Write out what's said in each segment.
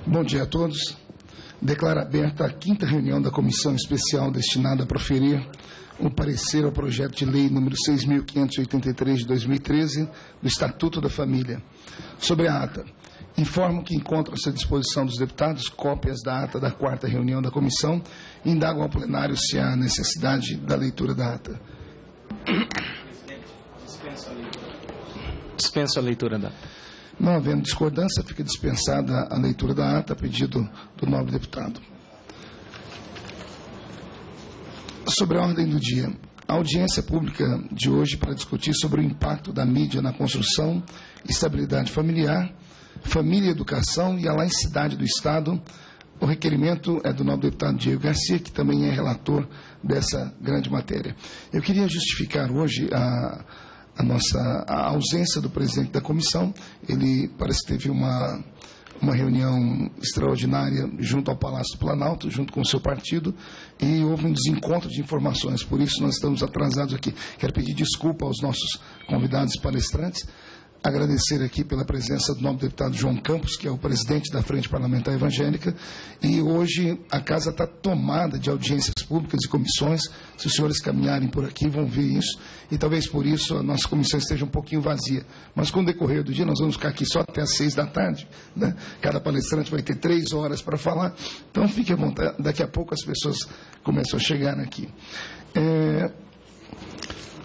Bom dia a todos. Declaro aberta a 5ª reunião da Comissão Especial destinada a proferir o parecer ao projeto de lei número 6.583 de 2013 do Estatuto da Família. Sobre a ata, informo que encontram-se à disposição dos deputados cópias da ata da 4ª reunião da comissão e indago ao plenário se há necessidade da leitura da ata. Dispenso a leitura da ata. Não havendo discordância, fica dispensada a leitura da ata a pedido do nobre deputado. Sobre a ordem do dia, a audiência pública de hoje para discutir sobre o impacto da mídia na construção, estabilidade familiar, família e educação e a laicidade do Estado. O requerimento é do nobre deputado Diego Garcia, que também é relator dessa grande matéria. Eu queria justificar hoje a ausência do presidente da comissão. Ele parece que teve uma reunião extraordinária junto ao Palácio do Planalto, junto com o seu partido, e houve um desencontro de informações, por isso nós estamos atrasados aqui. Quero pedir desculpa aos nossos convidados e palestrantes, agradecer aqui pela presença do nobre deputado João Campos, que é o presidente da Frente Parlamentar Evangélica, e hoje a casa está tomada de audiências públicas e comissões. Se os senhores caminharem por aqui vão ver isso, e talvez por isso a nossa comissão esteja um pouquinho vazia, mas com o decorrer do dia nós vamos ficar aqui só até às 6 da tarde, né? Cada palestrante vai ter 3 horas para falar, então fique à vontade, daqui a pouco as pessoas começam a chegar aqui.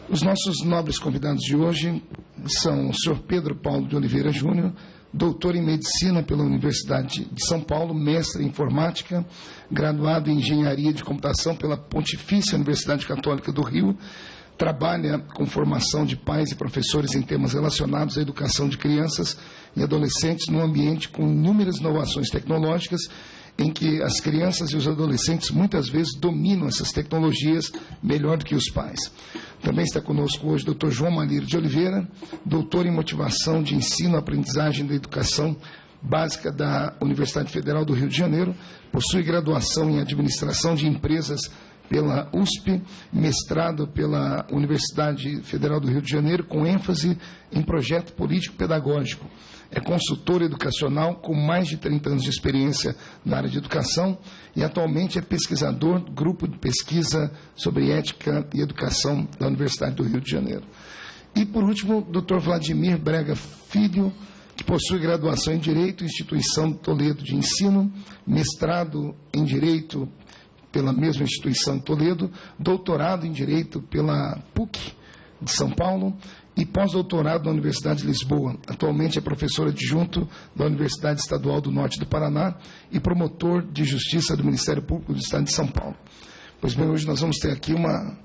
Os nossos nobres convidados de hoje são o senhor Pedro Paulo de Oliveira Júnior, doutor em Medicina pela Universidade de São Paulo, mestre em Informática, graduado em Engenharia de Computação pela Pontifícia Universidade Católica do Rio, trabalha com formação de pais e professores em temas relacionados à educação de crianças e adolescentes num ambiente com inúmeras inovações tecnológicas, em que as crianças e os adolescentes muitas vezes dominam essas tecnologias melhor do que os pais. Também está conosco hoje o Dr. João Malheiro de Oliveira, doutor em motivação de ensino e aprendizagem da educação básica da Universidade Federal do Rio de Janeiro, possui graduação em administração de empresas pela USP, mestrado pela Universidade Federal do Rio de Janeiro, com ênfase em projeto político-pedagógico. É consultor educacional com mais de 30 anos de experiência na área de educação e atualmente é pesquisador do grupo de pesquisa sobre ética e educação da Universidade do Rio de Janeiro. E, por último, o Dr. Vladimir Brega Filho, que possui graduação em Direito, Instituição de Toledo de Ensino, mestrado em Direito pela mesma instituição de Toledo, doutorado em Direito pela PUC de São Paulo e pós-doutorado na Universidade de Lisboa. Atualmente é professor adjunto da Universidade Estadual do Norte do Paraná e promotor de Justiça do Ministério Público do Estado de São Paulo. Pois bem, hoje nós vamos ter aqui uma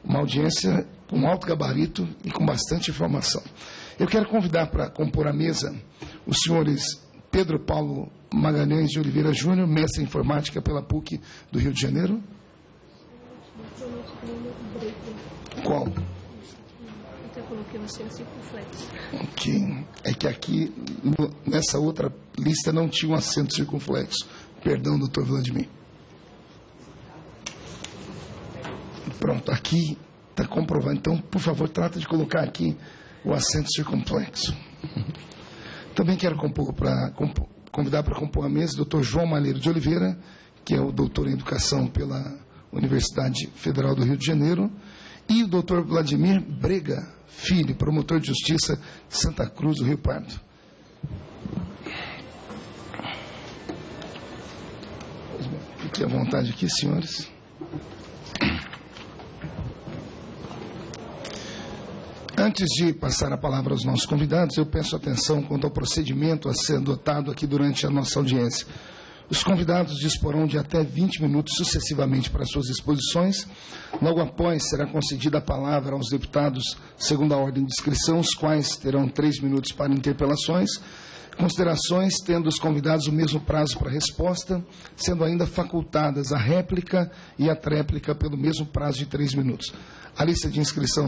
audiência com alto gabarito e com bastante informação. Eu quero convidar para compor a mesa os senhores Pedro Paulo Magalhães de Oliveira Júnior, mestre em Informática pela PUC do Rio de Janeiro. Qual? Eu coloquei um acento circunflexo. Ok. É que aqui, nessa outra lista, não tinha um acento circunflexo. Perdão, doutor Vladimir. Pronto, aqui está comprovado. Então, por favor, trata de colocar aqui o acento circunflexo. Também quero convidar para compor a mesa o doutor João Malheiro de Oliveira, que é o doutor em Educação pela Universidade Federal do Rio de Janeiro, e o doutor Vladimir Brega Filho, promotor de Justiça de Santa Cruz do Rio Pardo. Fiquem à vontade aqui, senhores. Antes de passar a palavra aos nossos convidados, eu peço atenção quanto ao procedimento a ser adotado aqui durante a nossa audiência. Os convidados disporão de até 20 minutos sucessivamente para suas exposições. Logo após, será concedida a palavra aos deputados segundo a ordem de inscrição, os quais terão 3 minutos para interpelações. Considerações, tendo os convidados o mesmo prazo para resposta, sendo ainda facultadas a réplica e a tréplica pelo mesmo prazo de 3 minutos. A lista de inscrição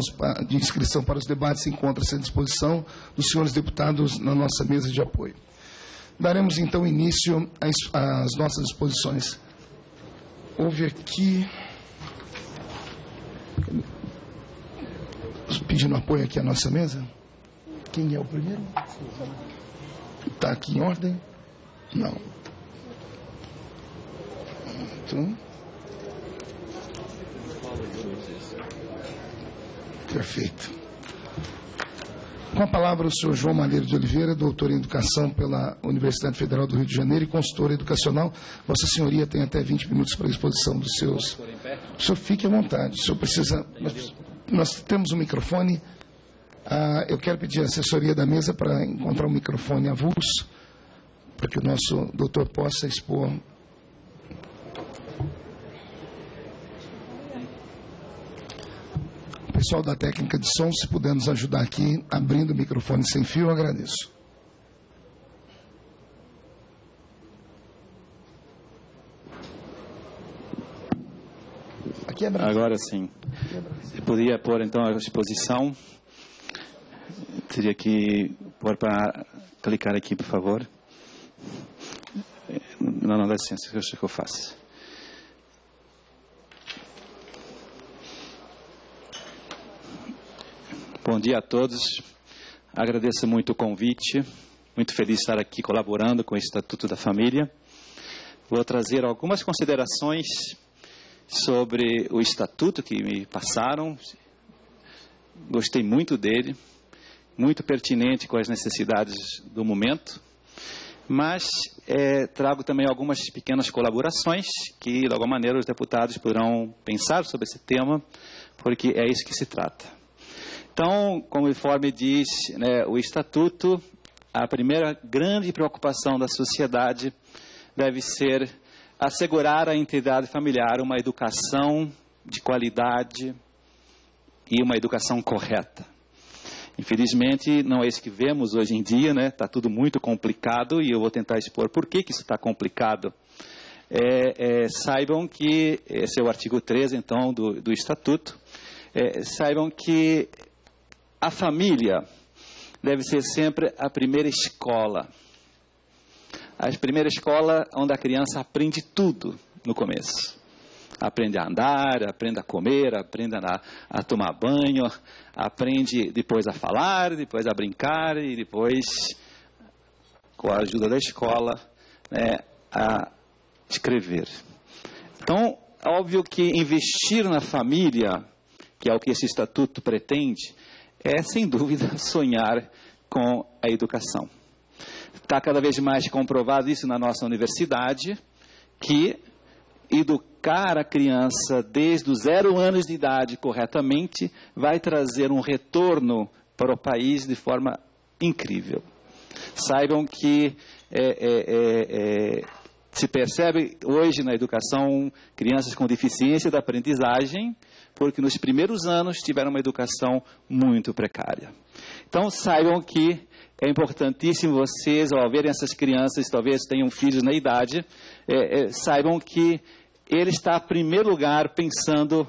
para os debates encontra-se à disposição dos senhores deputados na nossa mesa de apoio. Daremos, então, início às nossas exposições. Houve aqui... Pedindo apoio aqui à nossa mesa. Quem é o primeiro? Está aqui em ordem? Não. Perfeito. Perfeito. Com a palavra o senhor João Malheiro de Oliveira, doutor em Educação pela Universidade Federal do Rio de Janeiro e consultor educacional. Vossa Senhoria tem até 20 minutos para a exposição dos seus... O senhor fique à vontade. O senhor precisa... Nós temos um microfone. Eu quero pedir a assessoria da mesa para encontrar um microfone avulso, para que o nosso doutor possa expor. Pessoal da técnica de som, se puder nos ajudar aqui, abrindo o microfone sem fio, eu agradeço. Aqui é Brasil. Agora sim. Eu podia pôr então a exposição. Teria que pôr para clicar aqui, por favor. Não, dá licença, deixa que eu faço. Bom dia a todos. Agradeço muito o convite. Muito feliz de estar aqui colaborando com o Estatuto da Família. Vou trazer algumas considerações sobre o Estatuto que me passaram. Gostei muito dele. Muito pertinente com as necessidades do momento. Mas trago também algumas pequenas colaborações que, de alguma maneira, os deputados poderão pensar sobre esse tema, porque é isso que se trata. Então, conforme diz o Estatuto, a primeira grande preocupação da sociedade deve ser assegurar à entidade familiar uma educação de qualidade e uma educação correta. Infelizmente, não é isso que vemos hoje em dia, está tudo muito complicado e eu vou tentar expor por que isso está complicado. Saibam que, esse é o artigo 13, então, do Estatuto, saibam que a família deve ser sempre a primeira escola. A primeira escola onde a criança aprende tudo no começo. Aprende a andar, aprende a comer, aprende a tomar banho, aprende depois a falar, depois a brincar e depois, com a ajuda da escola, a escrever. Então, é óbvio que investir na família, que é o que esse estatuto pretende, é, sem dúvida, sonhar com a educação. Está cada vez mais comprovado isso na nossa universidade, que educar a criança desde os 0 anos de idade corretamente vai trazer um retorno para o país de forma incrível. Saibam que se percebe hoje na educação crianças com deficiência da aprendizagem, porque nos primeiros anos tiveram uma educação muito precária. Então, saibam que é importantíssimo vocês, ao verem essas crianças, talvez tenham filhos na idade, saibam que ele está, em primeiro lugar, pensando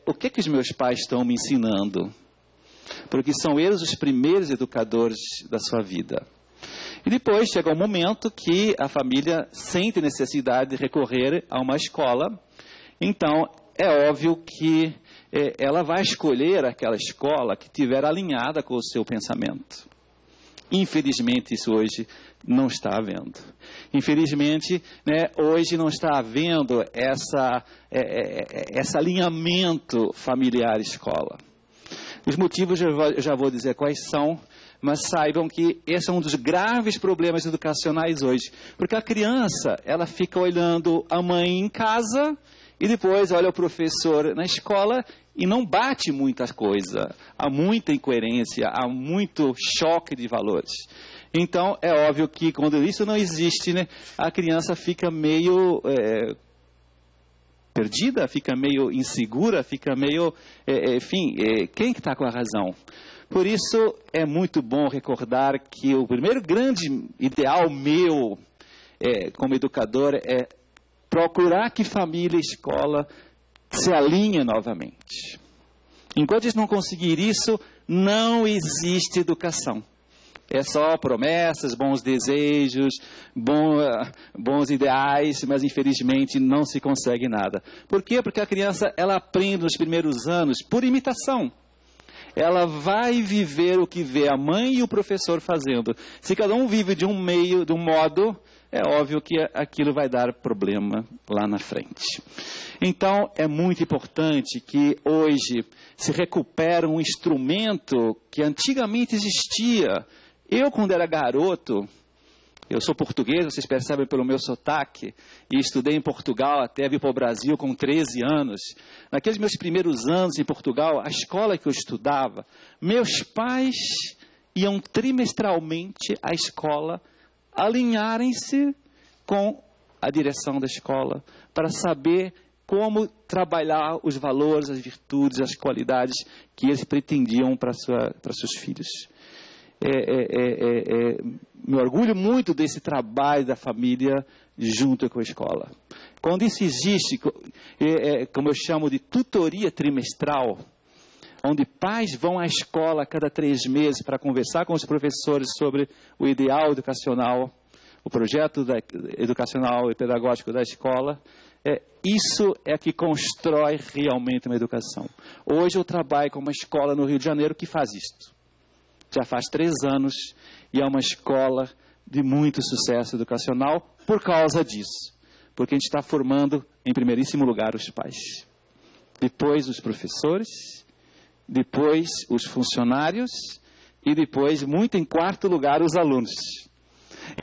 o que os meus pais estão me ensinando. Porque são eles os primeiros educadores da sua vida. E depois chega um momento que a família sente necessidade de recorrer a uma escola. Então, é óbvio que ela vai escolher aquela escola que estiver alinhada com o seu pensamento. Infelizmente, isso hoje não está havendo. Infelizmente, hoje não está havendo esse alinhamento familiar-escola. Os motivos eu já vou dizer quais são, mas saibam que esse é um dos graves problemas educacionais hoje. Porque a criança, ela fica olhando a mãe em casa e depois olha o professor na escola e não bate muita coisa. Há muita incoerência, há muito choque de valores. Então, é óbvio que quando isso não existe, a criança fica meio perdida, fica meio insegura, fica meio... enfim, quem que está com a razão? Por isso, é muito bom recordar que o primeiro grande ideal meu como educador é procurar que família e escola se alinhem novamente. Enquanto eles não conseguirem isso, não existe educação. É só promessas, bons desejos, bons ideais, mas infelizmente não se consegue nada. Por quê? Porque a criança ela aprende nos primeiros anos por imitação. Ela vai viver o que vê a mãe e o professor fazendo. Se cada um vive de um modo, é óbvio que aquilo vai dar problema lá na frente. Então, é muito importante que hoje se recupere um instrumento que antigamente existia. Eu, quando era garoto, eu sou português, vocês percebem pelo meu sotaque, e estudei em Portugal até vir para o Brasil com 13 anos. Naqueles meus primeiros anos em Portugal, a escola que eu estudava, meus pais iam trimestralmente à escola alinharem-se com a direção da escola para saber como trabalhar os valores, as virtudes, as qualidades que eles pretendiam para seus filhos. Me orgulho muito desse trabalho da família junto com a escola. Quando isso existe, como eu chamo de tutoria trimestral, onde pais vão à escola a cada 3 meses para conversar com os professores sobre o ideal educacional, o projeto educacional e pedagógico da escola, isso é que constrói realmente uma educação. Hoje eu trabalho com uma escola no Rio de Janeiro que faz isto. Já faz 3 anos e é uma escola de muito sucesso educacional por causa disso. Porque a gente está formando, em primeiríssimo lugar, os pais. Depois os professores, depois os funcionários e depois, muito em quarto lugar, os alunos.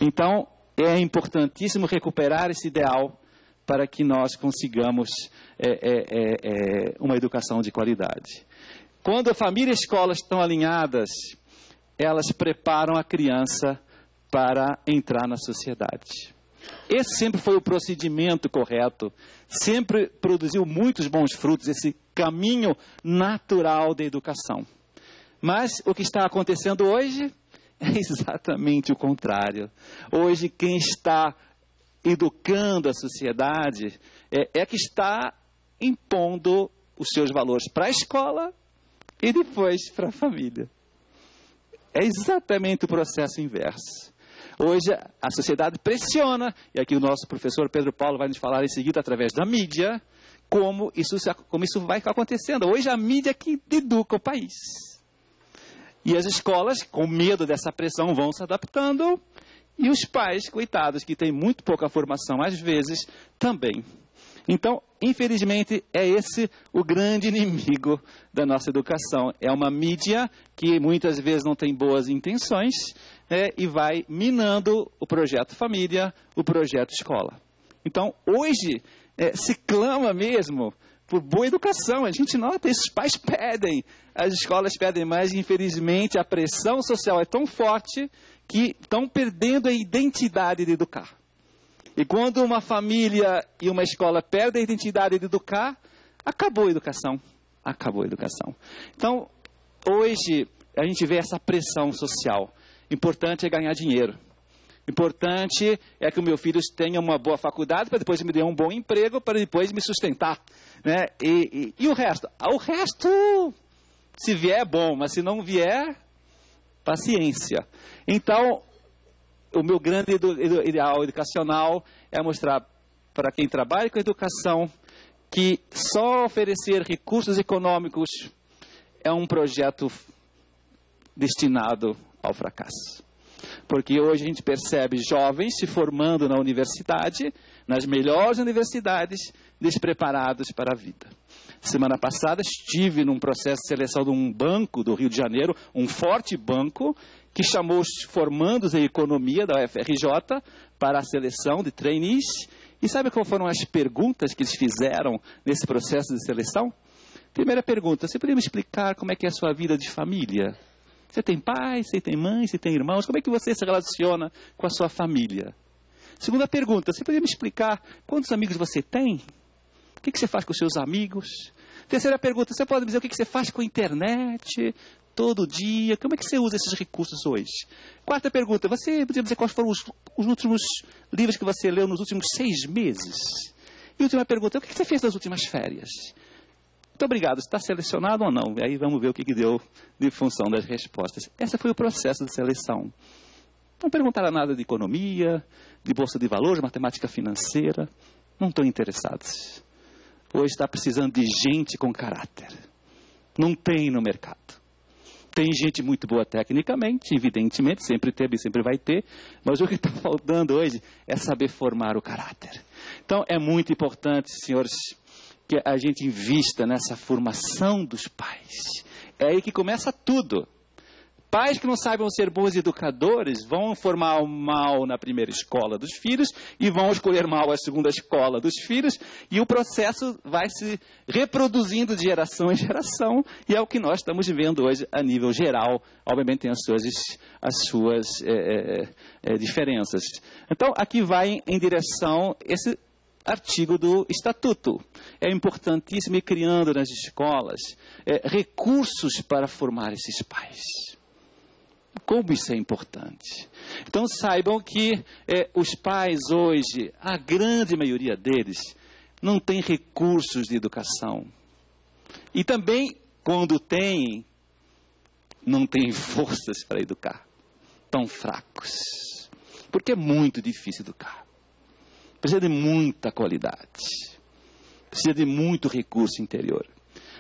Então, é importantíssimo recuperar esse ideal para que nós consigamos uma educação de qualidade. Quando a família e a escola estão alinhadas, elas preparam a criança para entrar na sociedade. Esse sempre foi o procedimento correto, sempre produziu muitos bons frutos, esse caminho natural da educação. Mas o que está acontecendo hoje é exatamente o contrário. Hoje quem está educando a sociedade é que está impondo os seus valores para a escola e depois para a família. É exatamente o processo inverso. Hoje a sociedade pressiona, e aqui o nosso professor Pedro Paulo vai nos falar em seguida através da mídia, como isso vai acontecendo. Hoje a mídia é que educa o país. E as escolas, com medo dessa pressão, vão se adaptando, e os pais, coitados, que têm muito pouca formação, às vezes, também. Então, infelizmente, é esse o grande inimigo da nossa educação. É uma mídia que muitas vezes não tem boas intenções, e vai minando o projeto família, o projeto escola. Então, hoje, se clama mesmo por boa educação. A gente nota isso, os pais pedem, as escolas pedem mais, e infelizmente a pressão social é tão forte que estão perdendo a identidade de educar. E quando uma família e uma escola perdem a identidade de educar, acabou a educação. Acabou a educação. Então, hoje, a gente vê essa pressão social. Importante é ganhar dinheiro. Importante é que o meu filho tenha uma boa faculdade, para depois me dê um bom emprego, para depois me sustentar. Né? E o resto? O resto, se vier, é bom, mas se não vier, paciência. Então, o meu grande ideal educacional é mostrar para quem trabalha com educação que só oferecer recursos econômicos é um projeto destinado ao fracasso. Porque hoje a gente percebe jovens se formando na universidade, nas melhores universidades, despreparados para a vida. Semana passada estive num processo de seleção de um banco do Rio de Janeiro, um forte banco, que chamou os formandos em economia da UFRJ para a seleção de trainees. E sabe quais foram as perguntas que eles fizeram nesse processo de seleção? Primeira pergunta: você poderia me explicar como é que é a sua vida de família? Você tem pai, você tem mãe, você tem irmãos? Como é que você se relaciona com a sua família? Segunda pergunta: você poderia me explicar quantos amigos você tem? O que você faz com os seus amigos? Terceira pergunta: você pode me dizer o que você faz com a internet todo dia? Como é que você usa esses recursos hoje? Quarta pergunta: você poderia dizer quais foram os últimos livros que você leu nos últimos 6 meses? E última pergunta: o que você fez nas últimas férias? Muito obrigado. Está selecionado ou não? Aí vamos ver o que deu de função das respostas. Esse foi o processo de seleção. Não perguntaram nada de economia, de bolsa de valores, matemática financeira. Não estão interessados. Hoje está precisando de gente com caráter. Não tem no mercado. Tem gente muito boa tecnicamente, evidentemente, sempre teve e sempre vai ter, mas o que está faltando hoje é saber formar o caráter. Então, é muito importante, senhores, que a gente invista nessa formação dos pais. É aí que começa tudo. Pais que não saibam ser bons educadores vão formar mal na primeira escola dos filhos e vão escolher mal a segunda escola dos filhos, e o processo vai se reproduzindo de geração em geração, e é o que nós estamos vendo hoje a nível geral. Obviamente tem as suas diferenças. Então, aqui vai em direção esse artigo do Estatuto. É importantíssimo ir criando nas escolas recursos para formar esses pais. Como isso é importante. Então saibam que os pais hoje, a grande maioria deles, não tem recursos de educação. E também, quando tem, não tem forças para educar. Tão fracos. Porque é muito difícil educar. Precisa de muita qualidade. Precisa de muito recurso interior.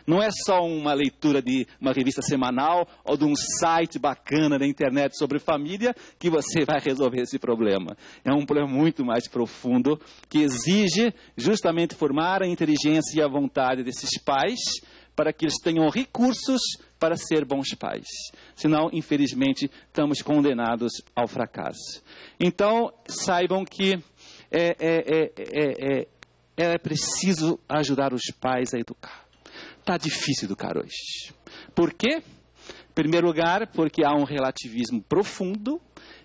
Não é só uma leitura de uma revista semanal ou de um site bacana na internet sobre família que você vai resolver esse problema. É um problema muito mais profundo que exige justamente formar a inteligência e a vontade desses pais para que eles tenham recursos para ser bons pais. Senão, infelizmente, estamos condenados ao fracasso. Então, saibam que é preciso ajudar os pais a educar. Está difícil educar hoje. Por quê? Em primeiro lugar, porque há um relativismo profundo,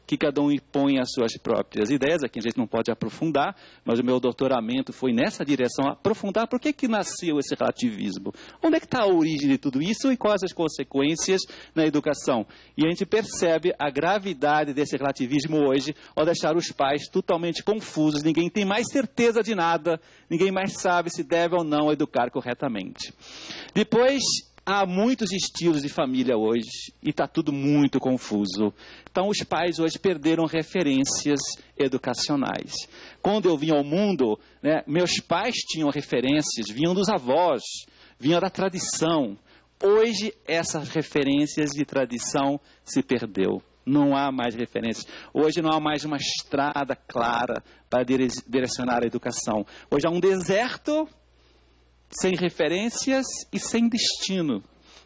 que cada um impõe as suas próprias ideias. Aqui a gente não pode aprofundar, mas o meu doutoramento foi nessa direção, aprofundar por que nasceu esse relativismo. Onde é que está a origem de tudo isso e quais as consequências na educação? E a gente percebe a gravidade desse relativismo hoje, ao deixar os pais totalmente confusos, ninguém tem mais certeza de nada, ninguém mais sabe se deve ou não educar corretamente. Depois, há muitos estilos de família hoje e está tudo muito confuso. Então, os pais hoje perderam referências educacionais. Quando eu vim ao mundo, meus pais tinham referências, vinham dos avós, vinham da tradição. Hoje, essas referências de tradição se perdeu. Não há mais referências. Hoje não há mais uma estrada clara para direcionar a educação. Hoje há um deserto sem referências e sem destino.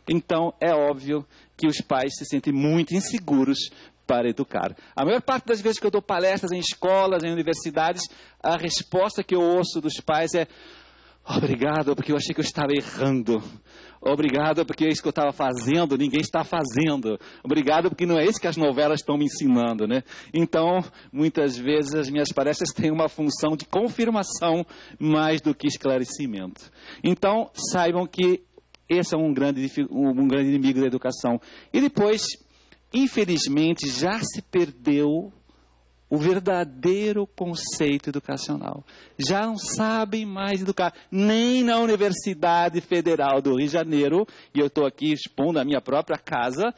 Então, é óbvio que os pais se sentem muito inseguros para educar. A maior parte das vezes que eu dou palestras em escolas, em universidades, a resposta que eu ouço dos pais é: obrigado, porque eu achei que eu estava errando. Obrigado, porque é isso que eu estava fazendo, ninguém está fazendo. Obrigado, porque não é isso que as novelas estão me ensinando, né? Então, muitas vezes as minhas palestras têm uma função de confirmação mais do que esclarecimento. Então, saibam que esse é um grande inimigo da educação. E depois, infelizmente, já se perdeu o verdadeiro conceito educacional. Já não sabem mais educar, nem na Universidade Federal do Rio de Janeiro, e eu estou aqui expondo a minha própria casa,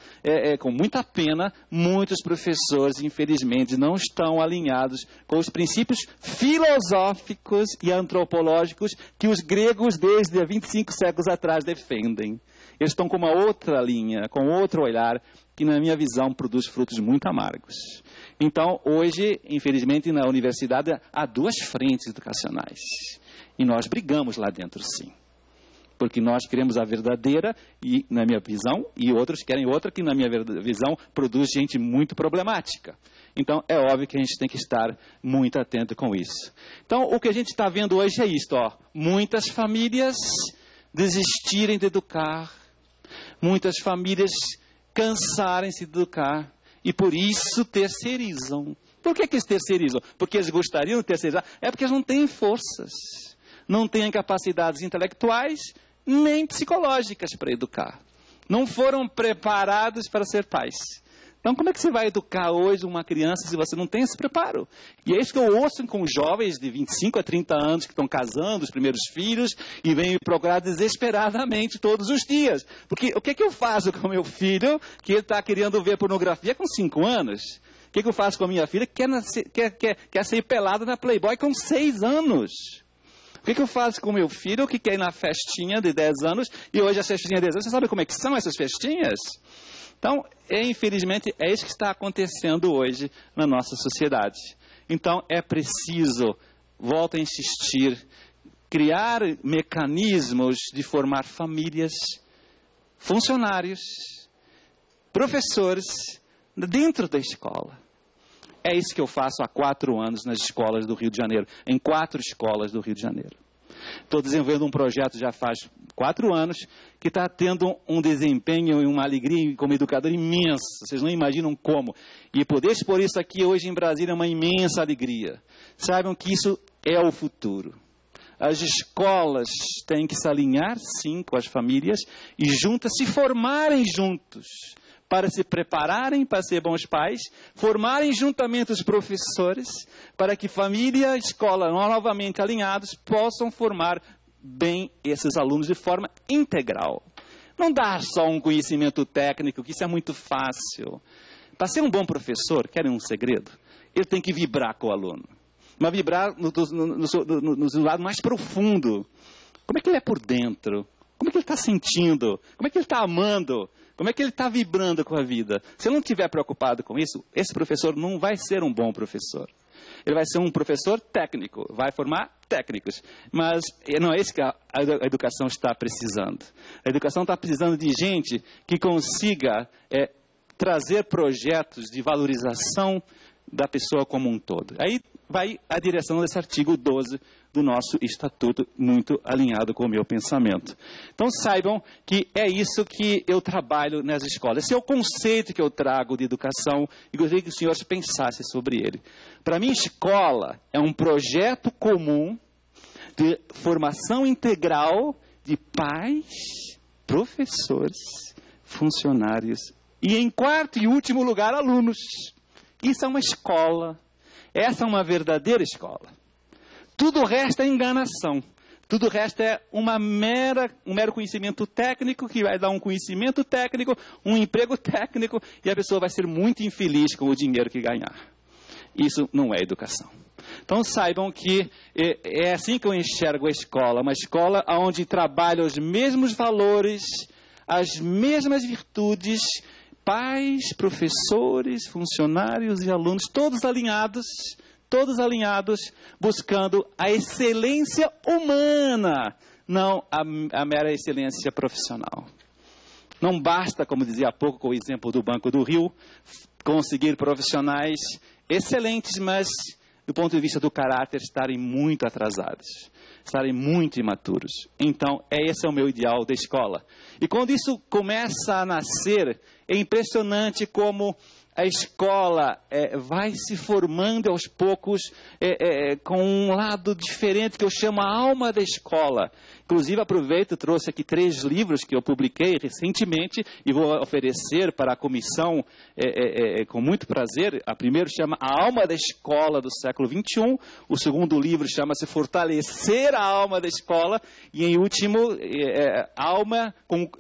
com muita pena, muitos professores, infelizmente, não estão alinhados com os princípios filosóficos e antropológicos que os gregos, desde 25 séculos atrás, defendem. Eles estão com uma outra linha, com outro olhar, que, na minha visão, produz frutos muito amargos. Então, hoje, infelizmente, na universidade há duas frentes educacionais. E nós brigamos lá dentro, sim. Porque nós queremos a verdadeira, e na minha visão, e outros querem outra, que na minha visão produz gente muito problemática. Então, é óbvio que a gente tem que estar muito atento com isso. Então, o que a gente está vendo hoje é isto, muitas famílias desistirem de educar, muitas famílias cansarem-se de educar, e por isso terceirizam. Por que eles terceirizam? Porque eles gostariam de terceirizar? É porque eles não têm forças, não têm capacidades intelectuais, nem psicológicas para educar. Não foram preparados para ser pais. Então, como é que você vai educar hoje uma criança se você não tem esse preparo? E é isso que eu ouço com jovens de 25 a 30 anos que estão casando, os primeiros filhos, e vêm me procurar desesperadamente todos os dias. Porque o que é que eu faço com meu filho que ele está querendo ver pornografia com 5 anos? O que é que eu faço com a minha filha que quer ser pelada na Playboy com 6 anos? O que eu faço com meu filho que quer ir na festinha de 10 anos e hoje a festinha de 10 anos, você sabe como é que são essas festinhas? Então, infelizmente, é isso que está acontecendo hoje na nossa sociedade. Então, é preciso, volto a insistir, criar mecanismos de formar famílias, funcionários, professores, dentro da escola. É isso que eu faço há 4 anos nas escolas do Rio de Janeiro, em 4 escolas do Rio de Janeiro. Estou desenvolvendo um projeto já faz 4 anos, que está tendo um desempenho e uma alegria como educador imensa. Vocês não imaginam como. E poder expor isso aqui hoje em Brasília é uma imensa alegria. Saibam que isso é o futuro. As escolas têm que se alinhar, sim, com as famílias e juntas se formarem juntos, para se prepararem para ser bons pais, formarem juntamente os professores, para que família e escola, novamente alinhados, possam formar bem esses alunos de forma integral. Não dar só um conhecimento técnico, que isso é muito fácil. Para ser um bom professor, querem um segredo? Ele tem que vibrar com o aluno. Mas vibrar no lado mais profundo. Como é que ele é por dentro? Como é que ele está sentindo? Como é que ele está amando? Como é que ele está vibrando com a vida? Se ele não estiver preocupado com isso, esse professor não vai ser um bom professor. Ele vai ser um professor técnico, vai formar técnicos. Mas não é isso que a educação está precisando. A educação está precisando de gente que consiga trazer projetos de valorização da pessoa como um todo. Aí vai a direção desse artigo 12 do nosso estatuto, muito alinhado com o meu pensamento. Então saibam que é isso que eu trabalho nas escolas. Esse é o conceito que eu trago de educação e gostaria que os senhores pensassem sobre ele. Para mim, escola é um projeto comum de formação integral de pais, professores, funcionários e, em quarto e último lugar, alunos. Isso é uma escola. Essa é uma verdadeira escola. Tudo o resto é enganação. Tudo o resto é um mero conhecimento técnico, que vai dar um conhecimento técnico, um emprego técnico, e a pessoa vai ser muito infeliz com o dinheiro que ganhar. Isso não é educação. Então saibam que é assim que eu enxergo a escola. Uma escola onde trabalham os mesmos valores, as mesmas virtudes, pais, professores, funcionários e alunos, todos alinhados, buscando a excelência humana, não a mera excelência profissional. Não basta, como dizia há pouco com o exemplo do Banco do Rio, conseguir profissionais excelentes, mas do ponto de vista do caráter estarem muito atrasados, estarem muito imaturos. Então, esse é o meu ideal da escola. E quando isso começa a nascer, é impressionante como a escola vai se formando aos poucos com um lado diferente que eu chamo a alma da escola. Inclusive, aproveito e trouxe aqui 3 livros que eu publiquei recentemente e vou oferecer para a comissão com muito prazer. O primeiro chama A Alma da Escola do Século XXI. O segundo livro chama-se Fortalecer a Alma da Escola. E, em último,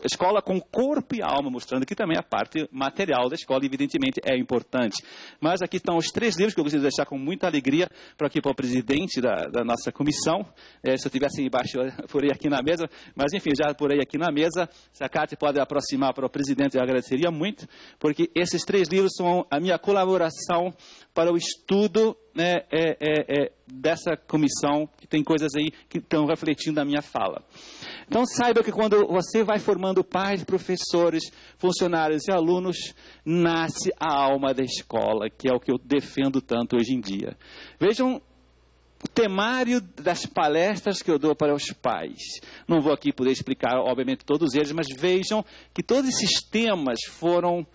Escola com Corpo e Alma, mostrando que também a parte material da escola, evidentemente, é importante. Mas aqui estão os 3 livros que eu gostaria de deixar com muita alegria para o presidente da nossa comissão. Se eu tivesse embaixo, por aí aqui na mesa, mas enfim, já por aí aqui na mesa, se a Cátia pode aproximar para o presidente, eu agradeceria muito, porque esses 3 livros são a minha colaboração para o estudo dessa comissão, que tem coisas aí que estão refletindo a minha fala. Então saiba que quando você vai formando pais, professores, funcionários e alunos, nasce a alma da escola, que é o que eu defendo tanto hoje em dia. Vejam o temário das palestras que eu dou para os pais. Não vou aqui poder explicar, obviamente, todos eles, mas vejam que todos esses temas foram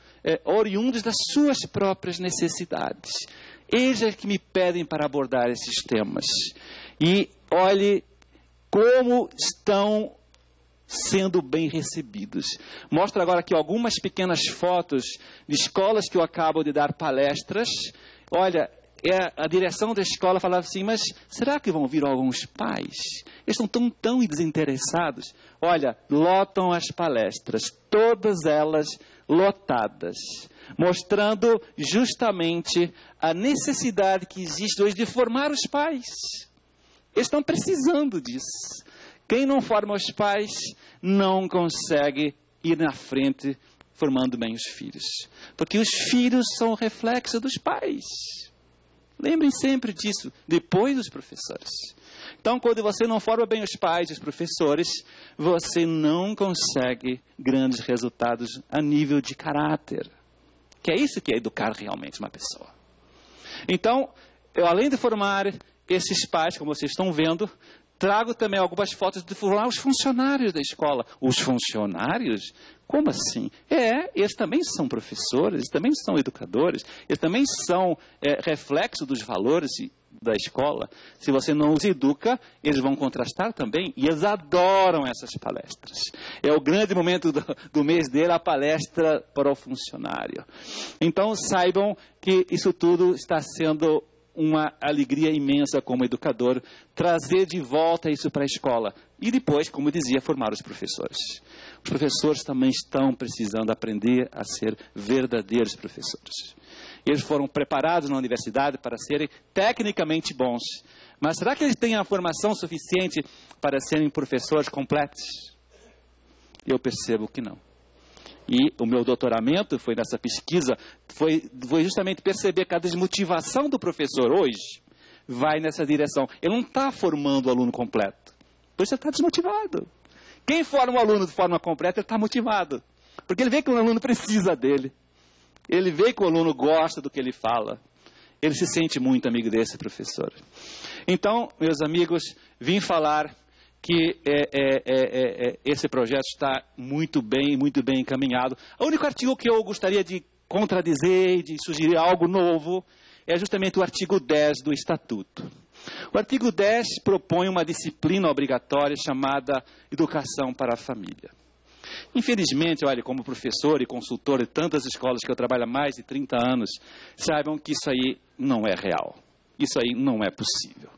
oriundos das suas próprias necessidades. Eles é que me pedem para abordar esses temas. E olhe como estão sendo bem recebidos. Mostro agora aqui algumas pequenas fotos de escolas que eu acabo de dar palestras. Olha, a direção da escola falava assim, mas será que vão vir alguns pais? Eles estão tão desinteressados. Olha, lotam as palestras, todas elas lotadas, mostrando justamente a necessidade que existe hoje de formar os pais. Eles estão precisando disso. Quem não forma os pais não consegue ir na frente formando bem os filhos. Porque os filhos são o reflexo dos pais. Lembrem sempre disso, depois dos professores. Então, quando você não forma bem os pais e os professores, você não consegue grandes resultados a nível de caráter. Que é isso que é educar realmente uma pessoa. Então, eu além de formar esses pais, como vocês estão vendo, trago também algumas fotos de formar os funcionários da escola. Os funcionários? Como assim? Eles também são professores, eles também são educadores, eles também são reflexo dos valores da escola. Se você não os educa, eles vão contrastar também, e eles adoram essas palestras. É o grande momento do mês dele, a palestra para o funcionário. Então, saibam que isso tudo está sendo uma alegria imensa como educador, trazer de volta isso para a escola. E depois, como eu dizia, formar os professores. Os professores também estão precisando aprender a ser verdadeiros professores. Eles foram preparados na universidade para serem tecnicamente bons. Mas será que eles têm a formação suficiente para serem professores completos? Eu percebo que não. E o meu doutoramento foi nessa pesquisa, foi justamente perceber que a desmotivação do professor hoje vai nessa direção. Ele não está formando o aluno completo. Por isso ele está desmotivado. Quem forma o aluno de forma completa, ele está motivado. Porque ele vê que o aluno precisa dele. Ele vê que o aluno gosta do que ele fala. Ele se sente muito amigo desse professor. Então, meus amigos, vim falar que esse projeto está muito bem encaminhado. O único artigo que eu gostaria de contradizer e de sugerir algo novo é justamente o artigo 10 do Estatuto. O artigo 10 propõe uma disciplina obrigatória chamada Educação para a Família. Infelizmente, olha, como professor e consultor de tantas escolas que eu trabalho há mais de 30 anos, saibam que isso aí não é real. Isso aí não é possível.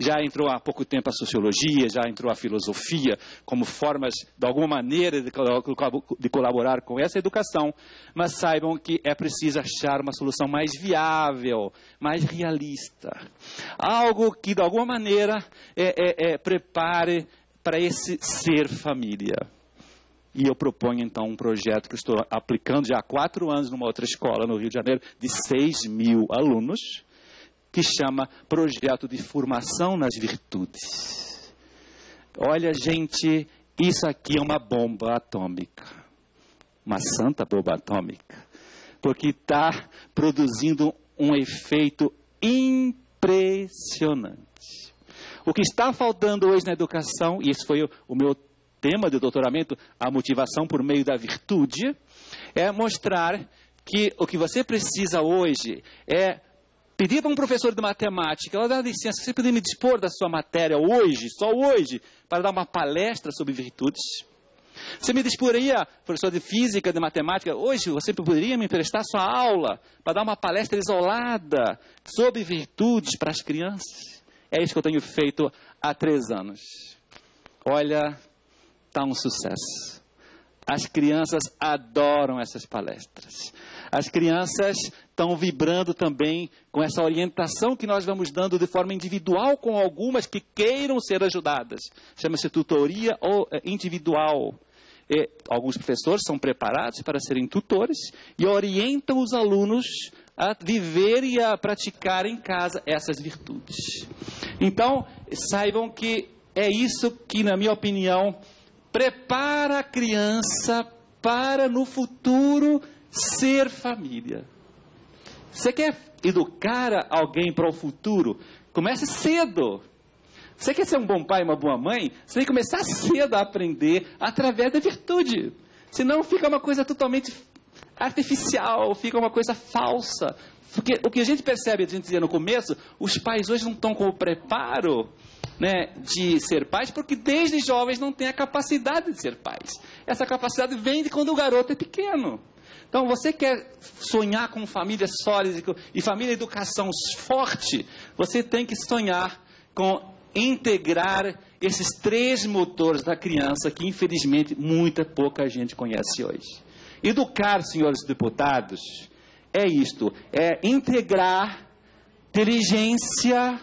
Já entrou há pouco tempo a sociologia, já entrou a filosofia, como formas, de alguma maneira, de colaborar com essa educação. Mas saibam que é preciso achar uma solução mais viável, mais realista. Algo que, de alguma maneira, prepare para esse ser família. E eu proponho, então, um projeto que eu estou aplicando já há 4 anos numa outra escola no Rio de Janeiro, de 6.000 alunos, que chama Projeto de Formação nas Virtudes. Olha, gente, isso aqui é uma bomba atômica. Uma santa bomba atômica. Porque está produzindo um efeito impressionante. O que está faltando hoje na educação, e esse foi o meu tema de doutoramento, a motivação por meio da virtude, é mostrar que o que você precisa hoje é pedir para um professor de matemática, ela dá licença, você poderia me dispor da sua matéria hoje, só hoje, para dar uma palestra sobre virtudes? Você me disporia, professor de física, de matemática, hoje você poderia me emprestar sua aula para dar uma palestra isolada sobre virtudes para as crianças? É isso que eu tenho feito há 3 anos. Olha, está um sucesso. As crianças adoram essas palestras. As crianças estão vibrando também com essa orientação que nós vamos dando de forma individual com algumas que queiram ser ajudadas. Chama-se tutoria individual. Alguns professores são preparados para serem tutores e orientam os alunos a viver e a praticar em casa essas virtudes. Então, saibam que é isso que, na minha opinião, prepara a criança para, no futuro, ser família. Você quer educar alguém para o futuro? Comece cedo. Você quer ser um bom pai, uma boa mãe? Você tem que começar cedo a aprender através da virtude. Senão fica uma coisa totalmente artificial, fica uma coisa falsa. Porque o que a gente percebe, a gente dizia no começo, os pais hoje não estão com o preparo, né, de ser pais, porque desde jovens não têm a capacidade de ser pais. Essa capacidade vem de quando o garoto é pequeno. Então, você quer sonhar com famílias sólidas e família e educação forte, você tem que sonhar com integrar esses 3 motores da criança que, infelizmente, pouca gente conhece hoje. Educar, senhores deputados, é isto, é integrar inteligência,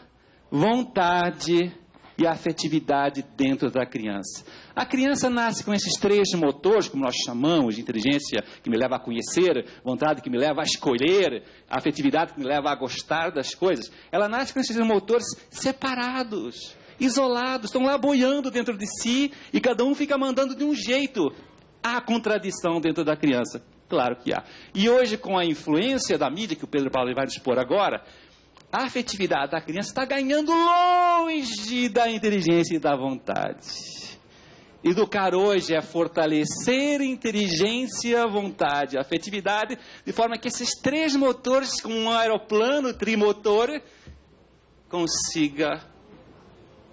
vontade e a afetividade dentro da criança. A criança nasce com esses 3 motores, como nós chamamos, de inteligência que me leva a conhecer, vontade que me leva a escolher, a afetividade que me leva a gostar das coisas. Ela nasce com esses motores separados, isolados, estão lá boiando dentro de si e cada um fica mandando de um jeito. Há contradição dentro da criança. Claro que há. E hoje, com a influência da mídia, que o Pedro Paulo vai expor agora, a afetividade da criança está ganhando longe da inteligência e da vontade. Educar hoje é fortalecer inteligência, vontade, afetividade, de forma que esses 3 motores, como um aeroplano trimotor, consiga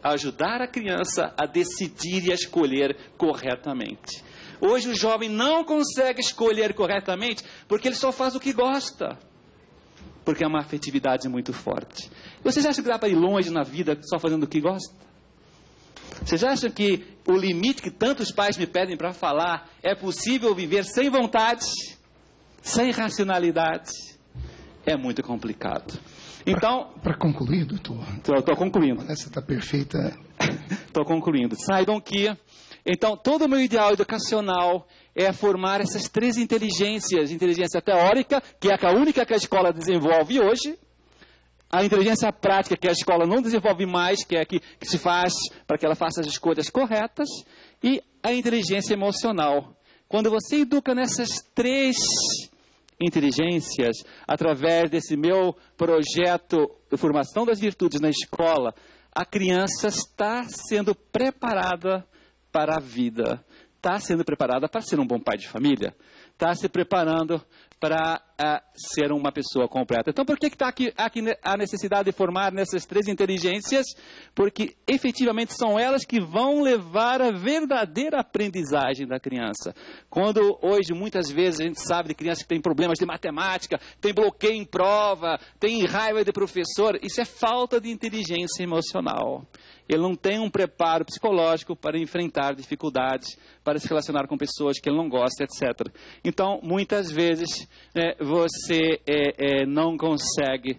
ajudar a criança a decidir e a escolher corretamente. Hoje o jovem não consegue escolher corretamente porque ele só faz o que gosta. Porque é uma afetividade muito forte. Vocês acham que dá para ir longe na vida só fazendo o que gosta? Vocês acham que o limite que tantos pais me pedem para falar é possível viver sem vontade, sem racionalidade? É muito complicado. Então, para concluir, doutor. Estou concluindo. Essa está perfeita. Estou concluindo. Saibam que, então, todo o meu ideal educacional é formar essas 3 inteligências. Inteligência teórica, que é a única que a escola desenvolve hoje. A inteligência prática, que a escola não desenvolve mais, que é a que se faz para que ela faça as escolhas corretas. E a inteligência emocional. Quando você educa nessas 3 inteligências, através desse meu projeto de formação das virtudes na escola, a criança está sendo preparada para a vida, está sendo preparada para ser um bom pai de família, está se preparando para ser uma pessoa completa. Então, por que está aqui a necessidade de formar nessas 3 inteligências? Porque, efetivamente, são elas que vão levar a verdadeira aprendizagem da criança. Quando, hoje, muitas vezes, a gente sabe de crianças que têm problemas de matemática, tem bloqueio em prova, tem raiva de professor, isso é falta de inteligência emocional. Ele não tem um preparo psicológico para enfrentar dificuldades, para se relacionar com pessoas que ele não gosta, etc. Então, muitas vezes, você não consegue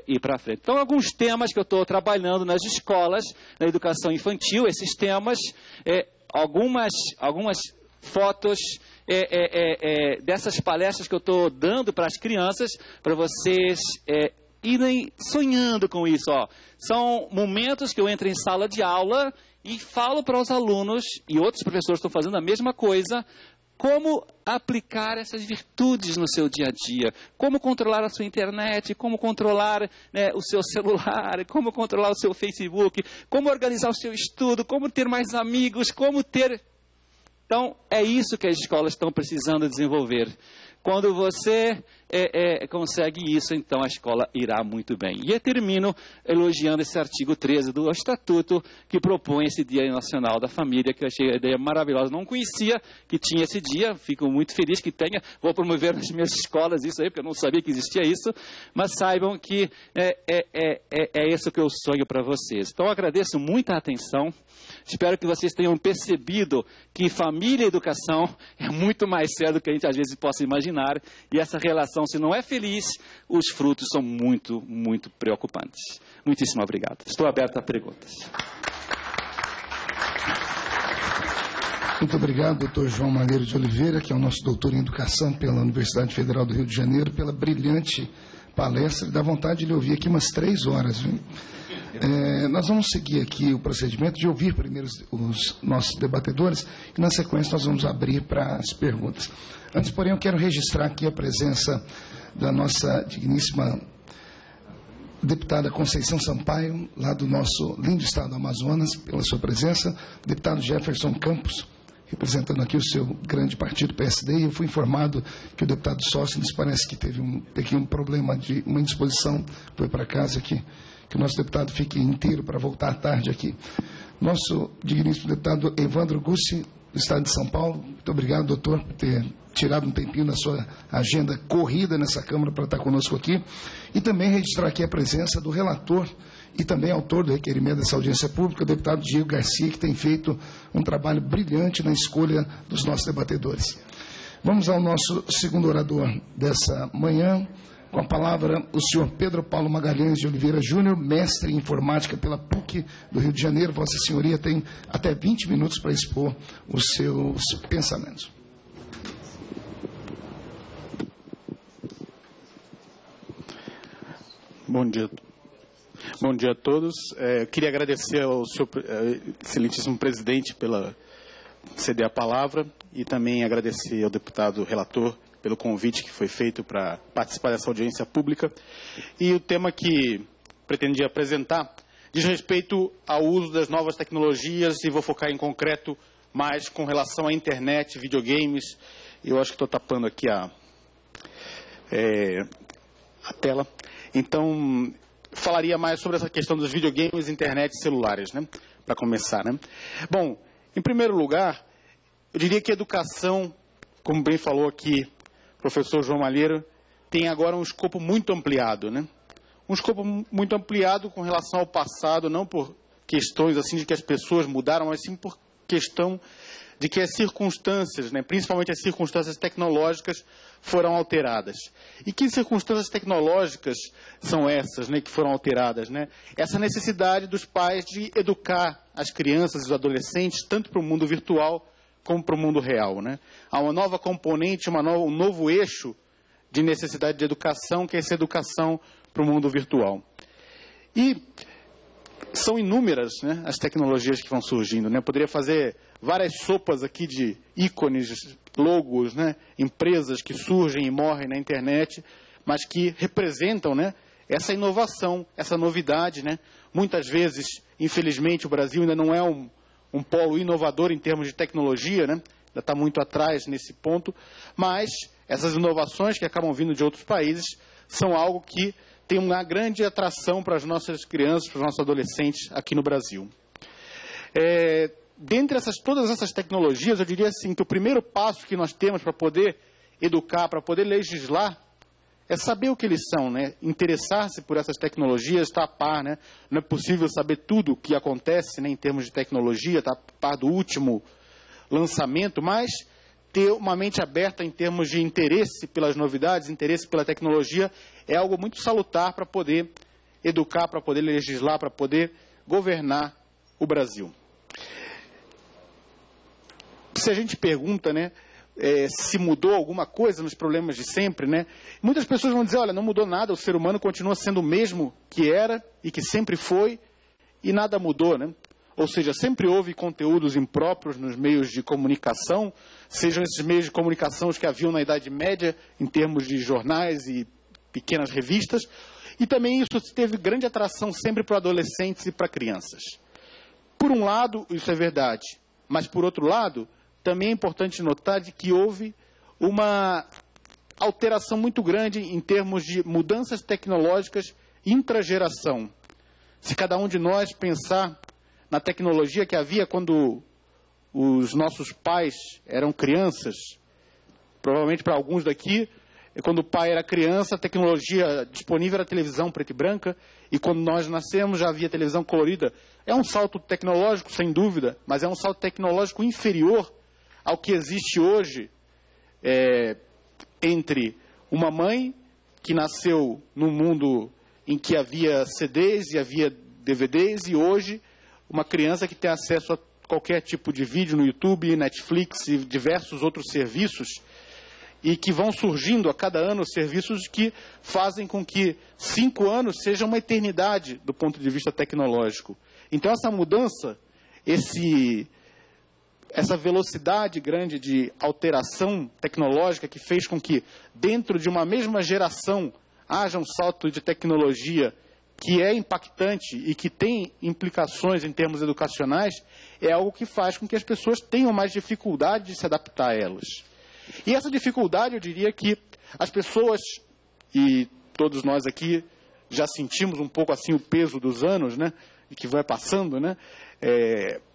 ir para frente. Então, alguns temas que eu estou trabalhando nas escolas, na educação infantil, esses temas, algumas fotos dessas palestras que eu estou dando para as crianças, para vocês irem sonhando com isso. São momentos que eu entro em sala de aula e falo para os alunos, e outros professores estão fazendo a mesma coisa, como aplicar essas virtudes no seu dia a dia, como controlar a sua internet, como controlar o seu celular, como controlar o seu Facebook, como organizar o seu estudo, como ter mais amigos, como ter... Então, é isso que as escolas estão precisando desenvolver. Quando você consegue isso, então a escola irá muito bem. E eu termino elogiando esse artigo 13 do Estatuto, que propõe esse Dia Nacional da Família, que eu achei a ideia maravilhosa. Não conhecia que tinha esse dia, fico muito feliz que tenha. Vou promover nas minhas escolas isso aí, porque eu não sabia que existia isso. Mas saibam que é isso que eu sonho para vocês. Então, eu agradeço muita atenção. Espero que vocês tenham percebido que família e educação é muito mais sério do que a gente às vezes possa imaginar. E essa relação, se não é feliz, os frutos são muito, muito preocupantes. Muitíssimo obrigado. Estou aberto a perguntas. Muito obrigado, doutor João Malheiro de Oliveira, que é o nosso doutor em educação pela Universidade Federal do Rio de Janeiro, pela brilhante palestra. Dá vontade de lhe ouvir aqui umas 3 horas, viu? Nós vamos seguir aqui o procedimento de ouvir primeiro os nossos debatedores e, na sequência, nós vamos abrir para as perguntas. Antes, porém, eu quero registrar aqui a presença da nossa digníssima deputada Conceição Sampaio, lá do nosso lindo estado do Amazonas, pela sua presença, o deputado Jefferson Campos, representando aqui o seu grande partido PSD, e eu fui informado que o deputado Sóstenes parece que teve um pequeno problema de uma indisposição, foi para casa aqui. Que o nosso deputado fique inteiro para voltar à tarde aqui. Nosso digníssimo deputado Evandro Gussi, do Estado de São Paulo. Muito obrigado, doutor, por ter tirado um tempinho da sua agenda corrida nessa Câmara para estar conosco aqui. E também registrar aqui a presença do relator e também autor do requerimento dessa audiência pública, o deputado Diego Garcia, que tem feito um trabalho brilhante na escolha dos nossos debatedores. Vamos ao nosso segundo orador dessa manhã, Com a palavra, o senhor Pedro Paulo Magalhães de Oliveira Júnior, mestre em informática pela PUC do Rio de Janeiro. Vossa Senhoria tem até 20 minutos para expor os seus pensamentos. Bom dia. Bom dia a todos. Queria agradecer ao senhor excelentíssimo presidente pela ceder a palavra e também agradecer ao deputado relator pelo convite que foi feito para participar dessa audiência pública. E o tema que pretendia apresentar diz respeito ao uso das novas tecnologias e vou focar em concreto mais com relação à internet, videogames. Eu acho que estou tapando aqui a tela. Então, falaria mais sobre essa questão dos videogames, internet e celulares, né? Para começar, né? Bom, em primeiro lugar, eu diria que a educação, como bem falou aqui o professor João Malheiro, tem agora um escopo muito ampliado, né? Um escopo muito ampliado com relação ao passado, não por questões assim de que as pessoas mudaram, mas sim por questão de que as circunstâncias, né, principalmente as circunstâncias tecnológicas, foram alteradas. E que circunstâncias tecnológicas são essas, né, que foram alteradas, né? Essa necessidade dos pais de educar as crianças e os adolescentes, tanto para o mundo virtual como para o mundo real, né? Há uma nova componente, um novo eixo de necessidade de educação, que é essa educação para o mundo virtual. E são inúmeras, né, as tecnologias que vão surgindo, né? Eu poderia fazer várias sopas aqui de ícones, logos, né, empresas que surgem e morrem na internet, mas que representam, né, essa inovação, essa novidade, né? Muitas vezes, infelizmente, o Brasil ainda não é um polo inovador em termos de tecnologia, né? Ainda está muito atrás nesse ponto, mas essas inovações que acabam vindo de outros países são algo que tem uma grande atração para as nossas crianças, para os nossos adolescentes aqui no Brasil. Dentre todas essas tecnologias, eu diria assim, que o primeiro passo que nós temos para poder educar, para poder legislar, é saber o que eles são, né? Interessar-se por essas tecnologias, estar a par, né? Não é possível saber tudo o que acontece, né, em termos de tecnologia, estar a par do último lançamento, mas ter uma mente aberta em termos de interesse pelas novidades, interesse pela tecnologia, é algo muito salutar para poder educar, para poder legislar, para poder governar o Brasil. Se a gente pergunta, né, se mudou alguma coisa nos problemas de sempre, né, muitas pessoas vão dizer, olha, não mudou nada, o ser humano continua sendo o mesmo que era e que sempre foi e nada mudou, né? Ou seja, sempre houve conteúdos impróprios nos meios de comunicação, sejam esses meios de comunicação os que haviam na Idade Média, em termos de jornais e pequenas revistas, e também isso teve grande atração sempre para adolescentes e para crianças. Por um lado, isso é verdade, mas por outro lado, também é importante notar de que houve uma alteração muito grande em termos de mudanças tecnológicas intrageração. Se cada um de nós pensar na tecnologia que havia quando os nossos pais eram crianças, provavelmente para alguns daqui, quando o pai era criança, a tecnologia disponível era televisão preta e branca, e quando nós nascemos já havia televisão colorida. É um salto tecnológico, sem dúvida, mas é um salto tecnológico inferior ao que existe hoje entre uma mãe que nasceu num mundo em que havia CDs e havia DVDs, e hoje uma criança que tem acesso a qualquer tipo de vídeo no YouTube, Netflix e diversos outros serviços, e que vão surgindo a cada ano serviços que fazem com que 5 anos seja uma eternidade do ponto de vista tecnológico. Então essa mudança, essa velocidade grande de alteração tecnológica que fez com que dentro de uma mesma geração haja um salto de tecnologia que é impactante e que tem implicações em termos educacionais, é algo que faz com que as pessoas tenham mais dificuldade de se adaptar a elas. E essa dificuldade, eu diria que as pessoas, e todos nós aqui já sentimos um pouco assim o peso dos anos, né, e que vai passando, né,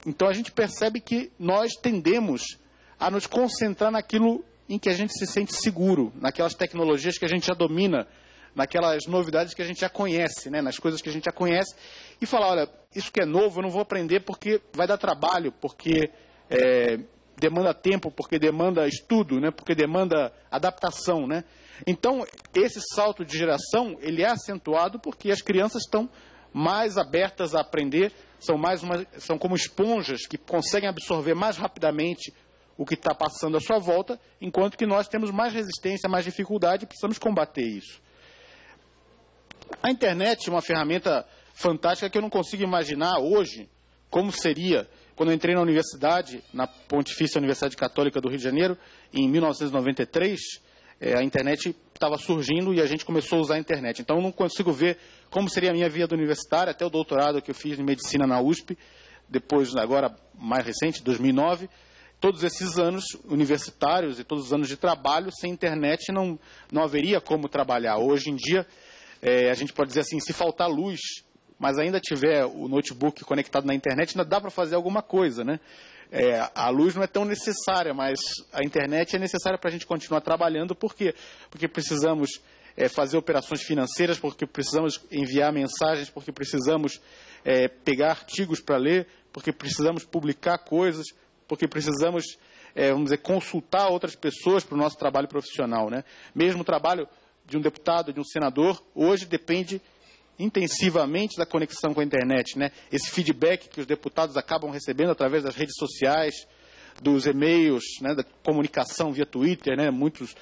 então a gente percebe que nós tendemos a nos concentrar naquilo em que a gente se sente seguro, naquelas tecnologias que a gente já domina, naquelas novidades que a gente já conhece, né, nas coisas que a gente já conhece, e falar, olha, isso que é novo eu não vou aprender porque vai dar trabalho, porque demanda tempo, porque demanda estudo, né? Porque demanda adaptação, né? Então, esse salto de geração, ele é acentuado porque as crianças estão mais abertas a aprender, são como esponjas que conseguem absorver mais rapidamente o que está passando à sua volta, enquanto que nós temos mais resistência, mais dificuldade e precisamos combater isso. A internet é uma ferramenta fantástica que eu não consigo imaginar hoje como seria quando eu entrei na universidade, na Pontifícia Universidade Católica do Rio de Janeiro, em 1993, a internet estava surgindo e a gente começou a usar a internet. Então, eu não consigo ver como seria a minha vida universitária, até o doutorado que eu fiz em medicina na USP, depois, agora mais recente, 2009, todos esses anos universitários e todos os anos de trabalho, sem internet não haveria como trabalhar. Hoje em dia, a gente pode dizer assim, se faltar luz, mas ainda tiver o notebook conectado na internet, ainda dá para fazer alguma coisa, né? A luz não é tão necessária, mas a internet é necessária para a gente continuar trabalhando. Por quê? Porque precisamos fazer operações financeiras, porque precisamos enviar mensagens, porque precisamos pegar artigos para ler, porque precisamos publicar coisas, porque precisamos, vamos dizer, consultar outras pessoas para o nosso trabalho profissional, né? Mesmo o trabalho de um deputado, de um senador, hoje depende intensivamente da conexão com a internet, né? Esse feedback que os deputados acabam recebendo através das redes sociais, dos e-mails, né? Da comunicação via Twitter, né? Muitos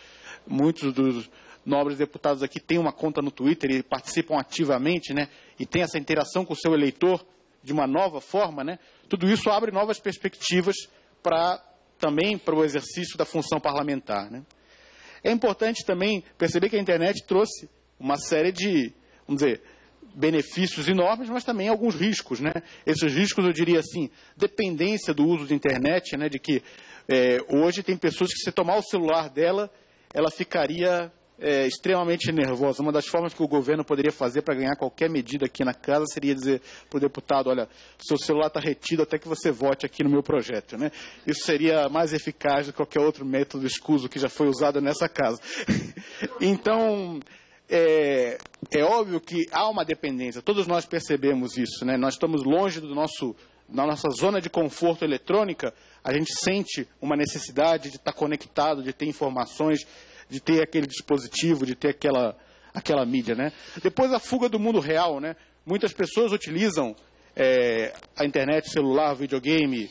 dos nobres deputados aqui têm uma conta no Twitter e participam ativamente, né? E tem essa interação com o seu eleitor de uma nova forma, né? Tudo isso abre novas perspectivas também para o exercício da função parlamentar, né? É importante também perceber que a internet trouxe uma série de, vamos dizer, benefícios enormes, mas também alguns riscos, né? Esses riscos, eu diria assim, dependência do uso de internet, né? De que hoje tem pessoas que, se tomar o celular dela, ela ficaria extremamente nervosa. Uma das formas que o governo poderia fazer para ganhar qualquer medida aqui na casa seria dizer para o deputado, olha, seu celular está retido até que você vote aqui no meu projeto, né? Isso seria mais eficaz do que qualquer outro método escuso que já foi usado nessa casa. Então, é óbvio que há uma dependência, todos nós percebemos isso, né? Nós estamos longe da nossa zona de conforto eletrônica, a gente sente uma necessidade de estar conectado, de ter informações, de ter aquele dispositivo, de ter aquela mídia, né? Depois a fuga do mundo real, né? Muitas pessoas utilizam a internet, celular, videogame,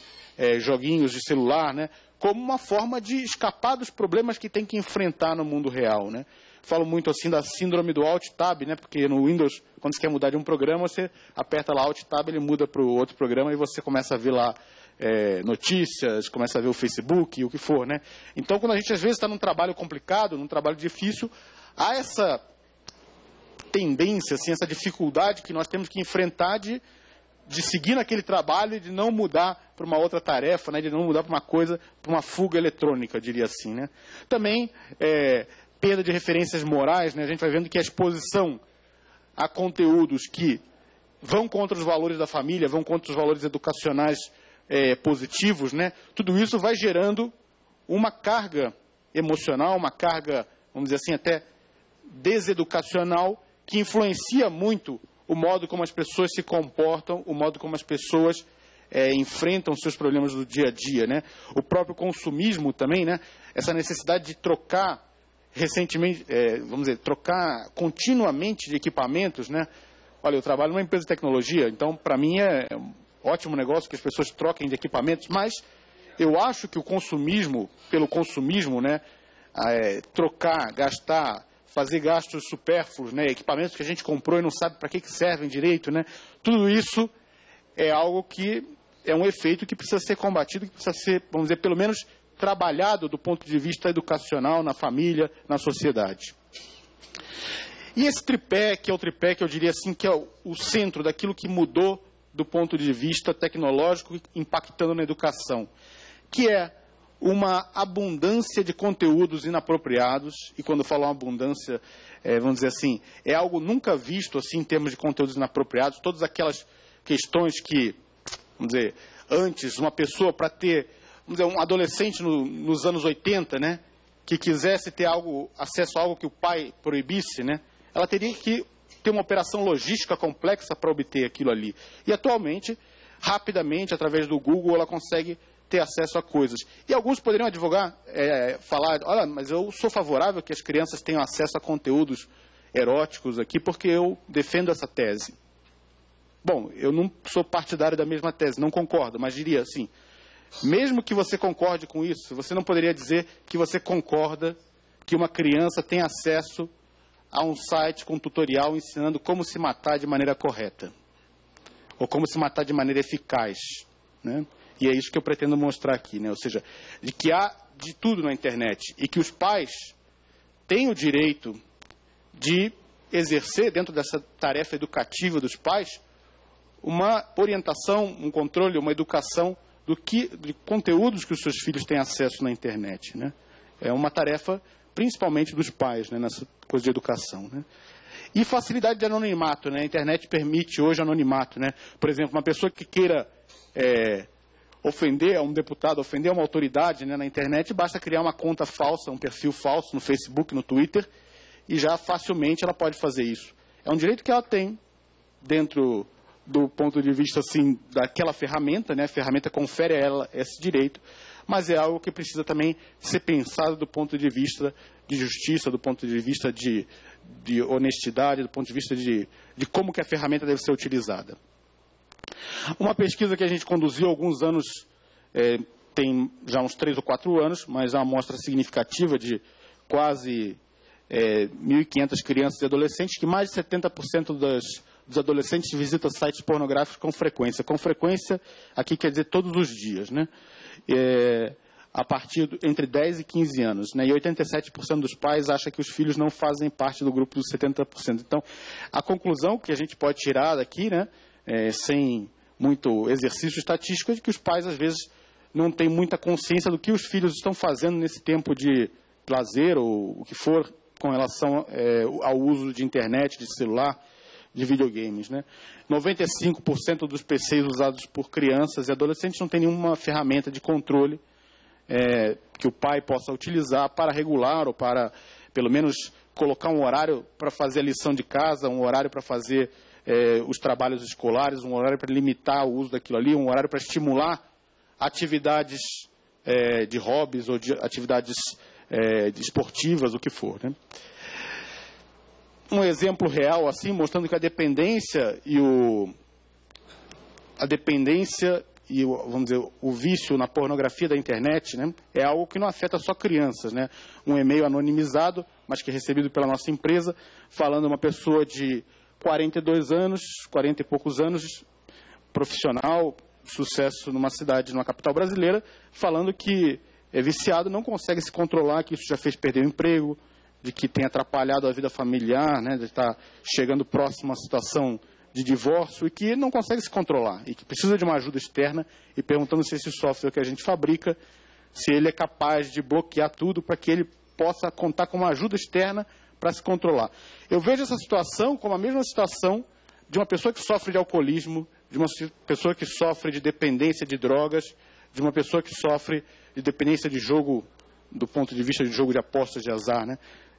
joguinhos de celular, né? Como uma forma de escapar dos problemas que tem que enfrentar no mundo real, né? Falo muito assim da síndrome do Alt-Tab, né? Porque no Windows, quando você quer mudar de um programa, você aperta lá Alt-Tab, ele muda para o outro programa e você começa a ver lá notícias, começa a ver o Facebook, o que for, né? Então, quando a gente às vezes está num trabalho complicado, num trabalho difícil, há essa tendência, assim, essa dificuldade que nós temos que enfrentar de seguir naquele trabalho e de não mudar para uma outra tarefa, né? De não mudar para uma coisa, para uma fuga eletrônica, eu diria assim, né? Também perda de referências morais, né? A gente vai vendo que a exposição a conteúdos que vão contra os valores da família, vão contra os valores educacionais positivos, né? Tudo isso vai gerando uma carga emocional, uma carga, vamos dizer assim, até deseducacional, que influencia muito o modo como as pessoas se comportam, o modo como as pessoas enfrentam seus problemas do dia a dia, né? O próprio consumismo também, né? Essa necessidade de trocar recentemente, vamos dizer, trocar continuamente de equipamentos, né? Olha, eu trabalho numa empresa de tecnologia, então para mim é ótimo negócio que as pessoas troquem de equipamentos, mas eu acho que o consumismo, pelo consumismo, né, trocar, gastar, fazer gastos supérfluos, né, equipamentos que a gente comprou e não sabe para que servem direito, né, tudo isso é algo que é um efeito que precisa ser combatido, que precisa ser, vamos dizer, pelo menos trabalhado do ponto de vista educacional, na família, na sociedade. E esse tripé, que é o tripé que eu diria assim, que é o centro daquilo que mudou do ponto de vista tecnológico, impactando na educação, que é uma abundância de conteúdos inapropriados, e quando eu falo uma abundância, vamos dizer assim, é algo nunca visto assim, em termos de conteúdos inapropriados, todas aquelas questões que, vamos dizer, antes, uma pessoa para ter, vamos dizer, um adolescente nos anos 80, né, que quisesse ter acesso a algo que o pai proibisse, né, ela teria que ter uma operação logística complexa para obter aquilo ali. E atualmente, rapidamente, através do Google, ela consegue ter acesso a coisas. E alguns poderiam advogar, falar, olha, mas eu sou favorável que as crianças tenham acesso a conteúdos eróticos aqui, porque eu defendo essa tese. Bom, eu não sou partidário da mesma tese, não concordo, mas diria assim, mesmo que você concorde com isso, você não poderia dizer que você concorda que uma criança tem acesso a um site com tutorial ensinando como se matar de maneira correta, ou como se matar de maneira eficaz, né? E é isso que eu pretendo mostrar aqui, né? Ou seja, de que há de tudo na internet e que os pais têm o direito de exercer, dentro dessa tarefa educativa dos pais, uma orientação, um controle, uma educação de conteúdos que os seus filhos têm acesso na internet, né? É uma tarefa principalmente dos pais, né, nessa coisa de educação, né? E facilidade de anonimato, né? A internet permite hoje anonimato, né? Por exemplo, uma pessoa que queira ofender a um deputado, ofender a uma autoridade, né, na internet, basta criar uma conta falsa, um perfil falso no Facebook, no Twitter, e já facilmente ela pode fazer isso. É um direito que ela tem dentro do ponto de vista assim, daquela ferramenta, né? A ferramenta confere a ela esse direito, mas é algo que precisa também ser pensado do ponto de vista de justiça, do ponto de vista de honestidade, do ponto de vista de como que a ferramenta deve ser utilizada. Uma pesquisa que a gente conduziu há alguns anos, tem já uns 3 ou 4 anos, mas é uma amostra significativa de quase 1.500 crianças e adolescentes, que mais de 70% dos adolescentes visitam sites pornográficos com frequência. Com frequência, aqui quer dizer todos os dias, né? A partir entre 10 e 15 anos, né? E 87% dos pais acham que os filhos não fazem parte do grupo dos 70%. Então, a conclusão que a gente pode tirar daqui, né, sem muito exercício estatístico, é de que os pais, às vezes, não têm muita consciência do que os filhos estão fazendo nesse tempo de lazer, ou o que for, com relação ao uso de internet, de celular, de videogames, né? 95% dos PCs usados por crianças e adolescentes não tem nenhuma ferramenta de controle que o pai possa utilizar para regular ou para, pelo menos, colocar um horário para fazer a lição de casa, um horário para fazer os trabalhos escolares, um horário para limitar o uso daquilo ali, um horário para estimular atividades de hobbies ou de atividades esportivas, o que for, né? Um exemplo real, assim, mostrando que a dependência e vamos dizer, o vício na pornografia da internet, né, é algo que não afeta só crianças, né? Um e-mail anonimizado, mas que é recebido pela nossa empresa, falando uma pessoa de 42 anos, 40 e poucos anos, profissional, sucesso numa cidade, numa capital brasileira, falando que é viciado, não consegue se controlar, que isso já fez perder o emprego, de que tem atrapalhado a vida familiar, né, de estar chegando próximo à situação de divórcio e que não consegue se controlar e que precisa de uma ajuda externa, e perguntando se esse software que a gente fabrica, se ele é capaz de bloquear tudo para que ele possa contar com uma ajuda externa para se controlar. Eu vejo essa situação como a mesma situação de uma pessoa que sofre de alcoolismo, de uma pessoa que sofre de dependência de drogas, de uma pessoa que sofre de dependência de jogo, do ponto de vista de jogo de apostas de azar, né?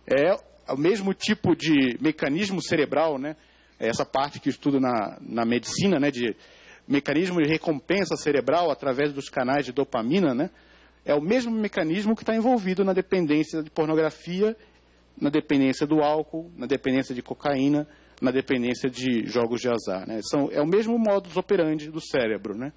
É o mesmo tipo de mecanismo cerebral, né? Essa parte que eu estudo na medicina, né? De mecanismo de recompensa cerebral através dos canais de dopamina, né? É o mesmo mecanismo que está envolvido na dependência de pornografia, na dependência do álcool, na dependência de cocaína, na dependência de jogos de azar, né? É o mesmo modus operandi do cérebro, né?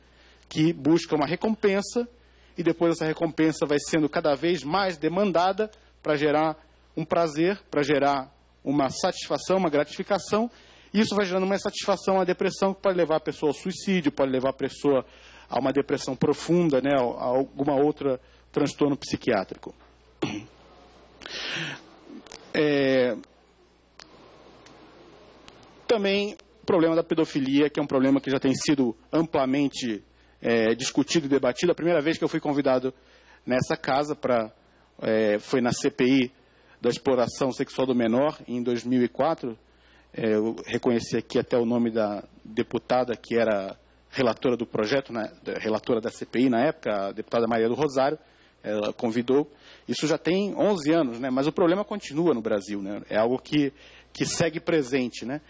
Que busca uma recompensa e depois essa recompensa vai sendo cada vez mais demandada para gerar um prazer, para gerar uma satisfação, uma gratificação. E isso vai gerando uma insatisfação, uma depressão que pode levar a pessoa ao suicídio, pode levar a pessoa a uma depressão profunda, né, a alguma outra transtorno psiquiátrico. Também o problema da pedofilia, que é um problema que já tem sido amplamente discutido e debatido. A primeira vez que eu fui convidado nessa casa foi na CPI da exploração sexual do menor, em 2004. Eu reconheci aqui até o nome da deputada que era relatora do projeto, né, relatora da CPI na época, a deputada Maria do Rosário. Ela convidou. Isso já tem 11 anos, né, mas o problema continua no Brasil, né? É algo que segue presente, né?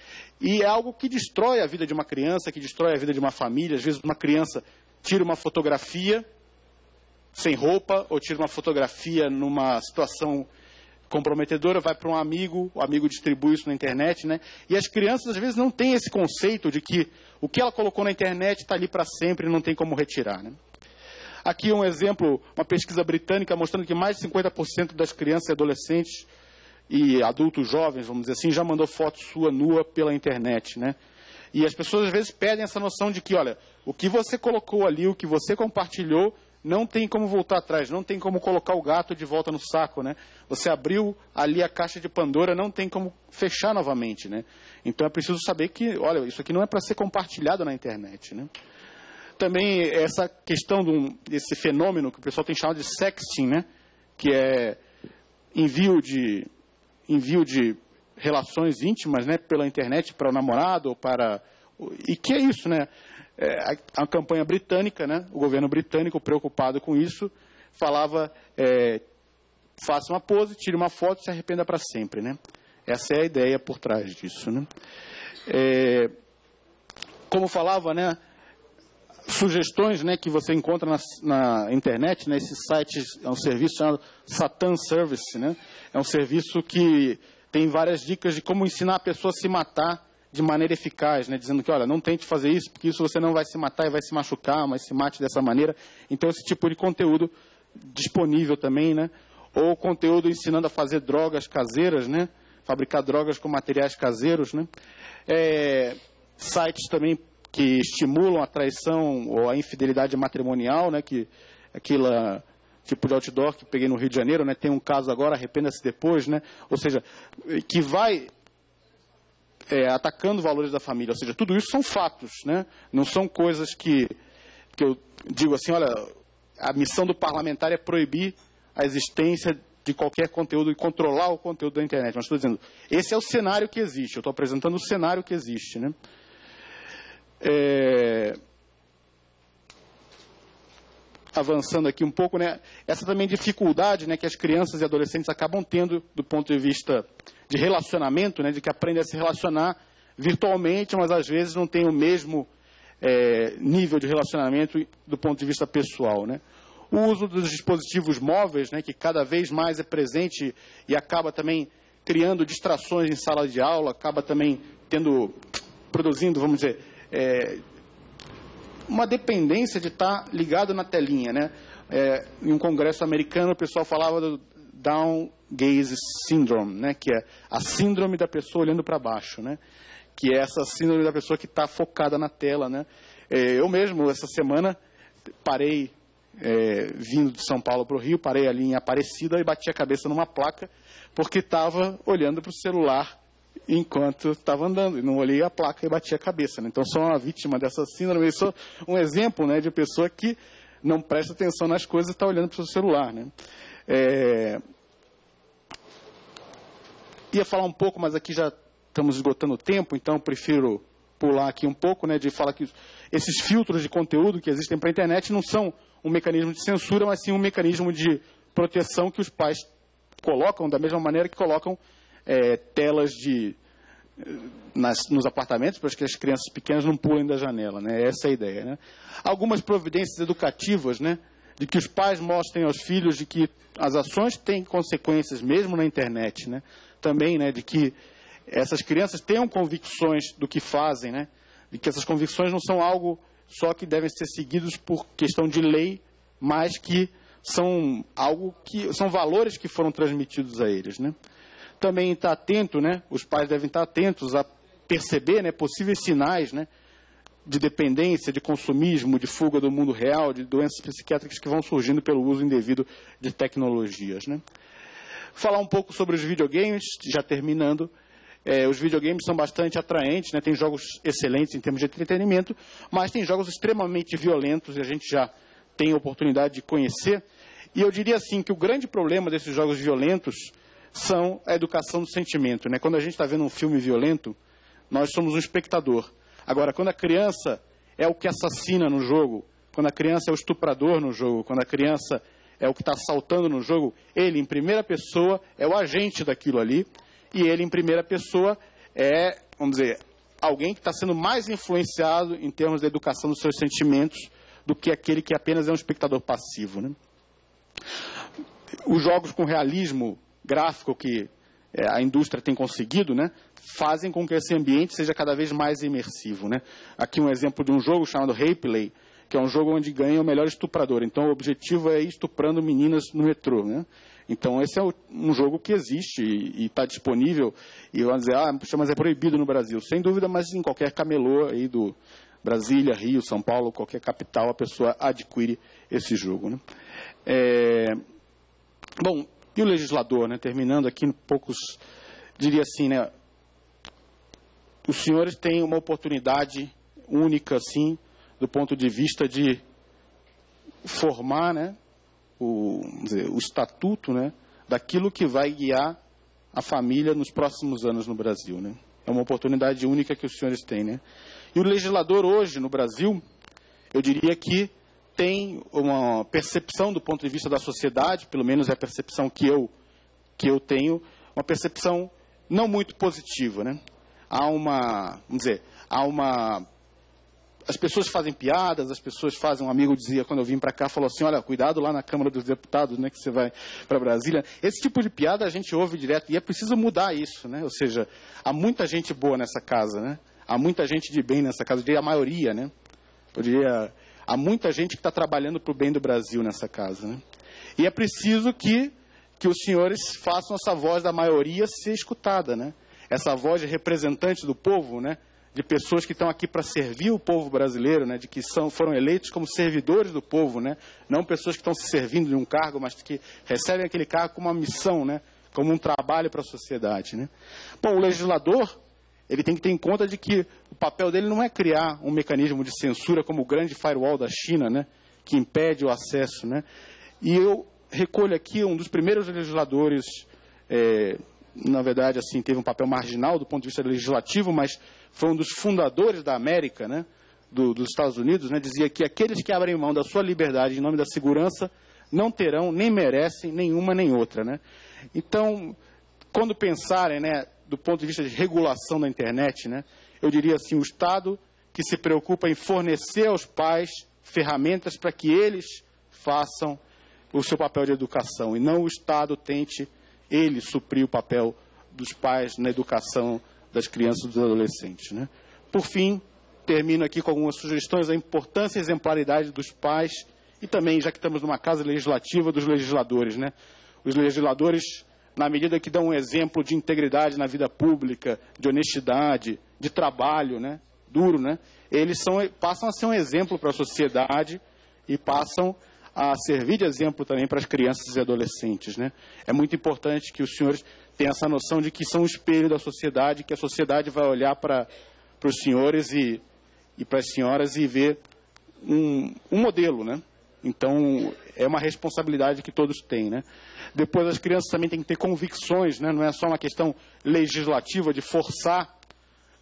E é algo que destrói a vida de uma criança, que destrói a vida de uma família. Às vezes uma criança tira uma fotografia sem roupa, ou tira uma fotografia numa situação comprometedora, vai para um amigo, o amigo distribui isso na internet, né? E as crianças, às vezes, não têm esse conceito de que o que ela colocou na internet está ali para sempre e não tem como retirar, né? Aqui um exemplo, uma pesquisa britânica mostrando que mais de 50% das crianças e adolescentes e adultos jovens, vamos dizer assim, já mandou foto sua nua pela internet, né? E as pessoas, às vezes, perdem essa noção de que, olha, o que você colocou ali, o que você compartilhou, não tem como voltar atrás, não tem como colocar o gato de volta no saco, né? Você abriu ali a caixa de Pandora, não tem como fechar novamente, né? Então é preciso saber que, olha, isso aqui não é para ser compartilhado na internet, né? Também essa questão desse fenômeno que o pessoal tem chamado de sexting, né? Que é envio de relações íntimas, né? Pela internet para o namorado ou para... E que é isso, né? A campanha britânica, né, o governo britânico, preocupado com isso, falava, faça uma pose, tire uma foto e se arrependa para sempre, né? Essa é a ideia por trás disso, né? Como falava, né, sugestões, né, que você encontra na internet, né, esse site é um serviço chamado Satan Service, né? É um serviço que tem várias dicas de como ensinar a pessoa a se matar de maneira eficaz, né? Dizendo que, olha, não tente fazer isso, porque isso você não vai se matar e vai se machucar, mas se mate dessa maneira. Então, esse tipo de conteúdo disponível também, né? Ou conteúdo ensinando a fazer drogas caseiras, né? Fabricar drogas com materiais caseiros, né? Sites também que estimulam a traição ou a infidelidade matrimonial, né? Que aquele tipo de outdoor que peguei no Rio de Janeiro, né? Tem um caso agora, arrependa-se depois, né? Ou seja, que vai... atacando valores da família, ou seja, tudo isso são fatos, né? Não são coisas que eu digo assim, olha, a missão do parlamentar é proibir a existência de qualquer conteúdo e controlar o conteúdo da internet. Mas estou dizendo, esse é o cenário que existe, eu estou apresentando o cenário que existe, né? Avançando aqui um pouco, né? Essa também dificuldade, né, que as crianças e adolescentes acabam tendo do ponto de vista de relacionamento, né, de que aprendem a se relacionar virtualmente, mas às vezes não tem o mesmo nível de relacionamento do ponto de vista pessoal, né? O uso dos dispositivos móveis, né, que cada vez mais é presente e acaba também criando distrações em sala de aula, acaba também produzindo, vamos dizer, uma dependência de estar ligado na telinha, né? Em um congresso americano, o pessoal falava do Down Gaze Syndrome, né? Que é a síndrome da pessoa olhando para baixo, né? Que é essa síndrome da pessoa que está focada na tela, né? Eu mesmo, essa semana, parei, vindo de São Paulo para o Rio, parei ali em Aparecida e bati a cabeça numa placa, porque estava olhando para o celular enquanto estava andando, e não olhei a placa e bati a cabeça, né? Então, sou uma vítima dessa síndrome, eu sou um exemplo, né, de pessoa que não presta atenção nas coisas e está olhando para o seu celular, né? Ia falar um pouco, mas aqui já estamos esgotando o tempo, então eu prefiro pular aqui um pouco, né, de falar que esses filtros de conteúdo que existem para a internet não são um mecanismo de censura, mas sim um mecanismo de proteção que os pais colocam, da mesma maneira que colocam telas nos apartamentos, para que as crianças pequenas não pulem da janela, né? Essa é a ideia, né? Algumas providências educativas, né? De que os pais mostrem aos filhos de que as ações têm consequências mesmo na internet, né? Também, né? De que essas crianças tenham convicções do que fazem, né? De que essas convicções não são algo só que devem ser seguidos por questão de lei, mas que são são valores que foram transmitidos a eles, né? Também estar atento, né? Os pais devem estar atentos a perceber, né, possíveis sinais, né, de dependência, de consumismo, de fuga do mundo real, de doenças psiquiátricas que vão surgindo pelo uso indevido de tecnologias, né? Falar um pouco sobre os videogames, já terminando. Os videogames são bastante atraentes, né? Tem jogos excelentes em termos de entretenimento, mas tem jogos extremamente violentos e a gente já tem a oportunidade de conhecer. E eu diria assim que o grande problema desses jogos violentos são a educação do sentimento, né? Quando a gente está vendo um filme violento, nós somos um espectador. Agora, quando a criança é o que assassina no jogo, quando a criança é o estuprador no jogo, quando a criança é o que está assaltando no jogo, ele, em primeira pessoa, é o agente daquilo ali, e ele, em primeira pessoa, vamos dizer, alguém que está sendo mais influenciado em termos da educação dos seus sentimentos do que aquele que apenas é um espectador passivo, né? Os jogos com realismo gráfico que a indústria tem conseguido, né, fazem com que esse ambiente seja cada vez mais imersivo, né? Aqui um exemplo de um jogo chamado Replay, que é um jogo onde ganha o melhor estuprador. Então, o objetivo é ir estuprando meninas no metrô, né? Então, esse é um jogo que existe e está disponível. E vão dizer, mas é proibido no Brasil. Sem dúvida, mas em qualquer camelô aí do Brasília, Rio, São Paulo, qualquer capital, a pessoa adquire esse jogo, né? Bom, e o legislador, né? Terminando aqui, poucos, diria assim, né? Os senhores têm uma oportunidade única, assim, do ponto de vista de formar, né, o estatuto, né, daquilo que vai guiar a família nos próximos anos no Brasil, né? É uma oportunidade única que os senhores têm, né? E o legislador hoje no Brasil, eu diria que tem uma percepção do ponto de vista da sociedade, pelo menos é a percepção que eu tenho, uma percepção não muito positiva, né? As pessoas fazem piadas, as pessoas fazem, um amigo dizia, quando eu vim para cá, falou assim, olha, cuidado lá na Câmara dos Deputados, né, que você vai para Brasília. Esse tipo de piada a gente ouve direto, e é preciso mudar isso, né? Ou seja, há muita gente boa nessa casa, né? Há muita gente de bem nessa casa, eu diria a maioria, né? Eu diria, há muita gente que está trabalhando para o bem do Brasil nessa casa, né? E é preciso que os senhores façam essa voz da maioria ser escutada, né? Essa voz de representante do povo, né? De pessoas que estão aqui para servir o povo brasileiro, né? De que foram eleitos como servidores do povo, né? Não pessoas que estão se servindo de um cargo, mas que recebem aquele cargo como uma missão, né? Como um trabalho para a sociedade, né? Bom, o legislador, ele tem que ter em conta de que o papel dele não é criar um mecanismo de censura como o grande firewall da China, né? Que impede o acesso, né? E eu recolho aqui um dos primeiros legisladores, na verdade, assim, teve um papel marginal do ponto de vista legislativo, mas foi um dos fundadores da América, né, dos Estados Unidos, né, dizia que aqueles que abrem mão da sua liberdade em nome da segurança não terão, nem merecem nenhuma nem outra, né? Então, quando pensarem, né, do ponto de vista de regulação da internet, né, eu diria assim, o Estado que se preocupa em fornecer aos pais ferramentas para que eles façam o seu papel de educação, e não o Estado tente ele suprir o papel dos pais na educação das crianças e dos adolescentes, né? Por fim, termino aqui com algumas sugestões da importância e exemplaridade dos pais e também, já que estamos numa casa legislativa, dos legisladores, né? Os legisladores, na medida que dão um exemplo de integridade na vida pública, de honestidade, de trabalho, né? Duro, né? Eles passam a ser um exemplo para a sociedade e passam a servir de exemplo também para as crianças e adolescentes, né? É muito importante que os senhores tenham essa noção de que são o espelho da sociedade, que a sociedade vai olhar para os senhores e para as senhoras e ver um modelo, né? Então, é uma responsabilidade que todos têm, né? Depois, as crianças também têm que ter convicções, né? Não é só uma questão legislativa de forçar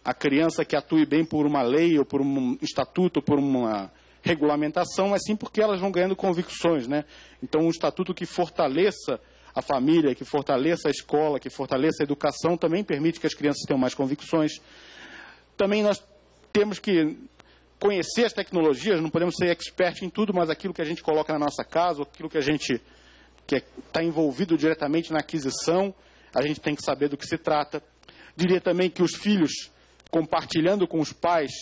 a criança que atue bem por uma lei ou por um estatuto, ou por uma regulamentação, mas sim porque elas vão ganhando convicções, né? Então, um estatuto que fortaleça a família, que fortaleça a escola, que fortaleça a educação, também permite que as crianças tenham mais convicções. Também nós temos que conhecer as tecnologias, não podemos ser expert em tudo, mas aquilo que a gente coloca na nossa casa, aquilo que a gente está envolvido diretamente na aquisição, a gente tem que saber do que se trata. Diria também que os filhos, compartilhando com os pais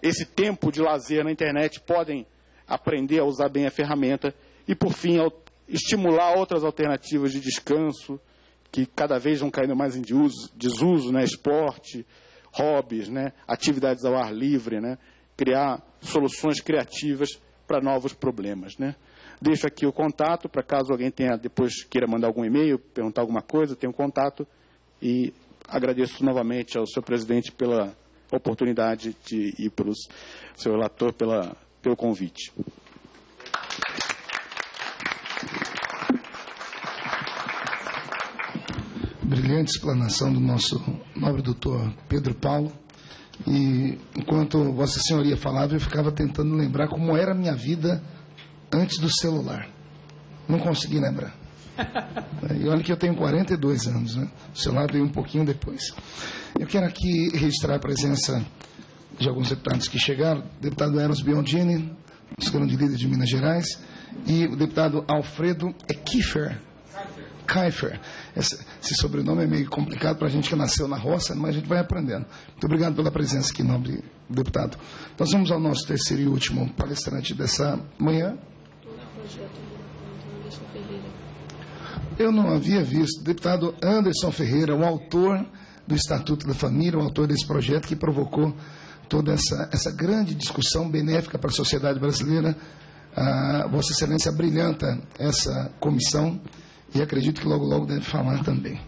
esse tempo de lazer na internet, podem aprender a usar bem a ferramenta e, por fim, estimular outras alternativas de descanso, que cada vez vão caindo mais em desuso, né? Esporte, hobbies, né? Atividades ao ar livre, né? Criar soluções criativas para novos problemas, né? Deixo aqui o contato, para caso alguém depois queira mandar algum e-mail, perguntar alguma coisa, tem um contato, e agradeço novamente ao senhor presidente pela oportunidade e pelo seu relator pelo convite. Brilhante explanação do nosso nobre doutor Pedro Paulo. E enquanto Vossa Senhoria falava, eu ficava tentando lembrar como era a minha vida antes do celular. Não consegui lembrar. E olha que eu tenho 42 anos, né? O celular veio um pouquinho depois. Eu quero aqui registrar a presença de alguns deputados que chegaram. O deputado Eros Biondini, nosso grande líder de Minas Gerais, e o deputado Alfredo Kiefer. Esse sobrenome é meio complicado para a gente que nasceu na roça, mas a gente vai aprendendo. Muito obrigado pela presença aqui, nobre deputado. Nós vamos ao nosso terceiro e último palestrante dessa manhã. Eu não havia visto. Deputado Anderson Ferreira, o autor do Estatuto da Família, o autor desse projeto que provocou toda essa grande discussão benéfica para a sociedade brasileira. Vossa Excelência brilhanta essa comissão e acredito que logo, logo deve falar também.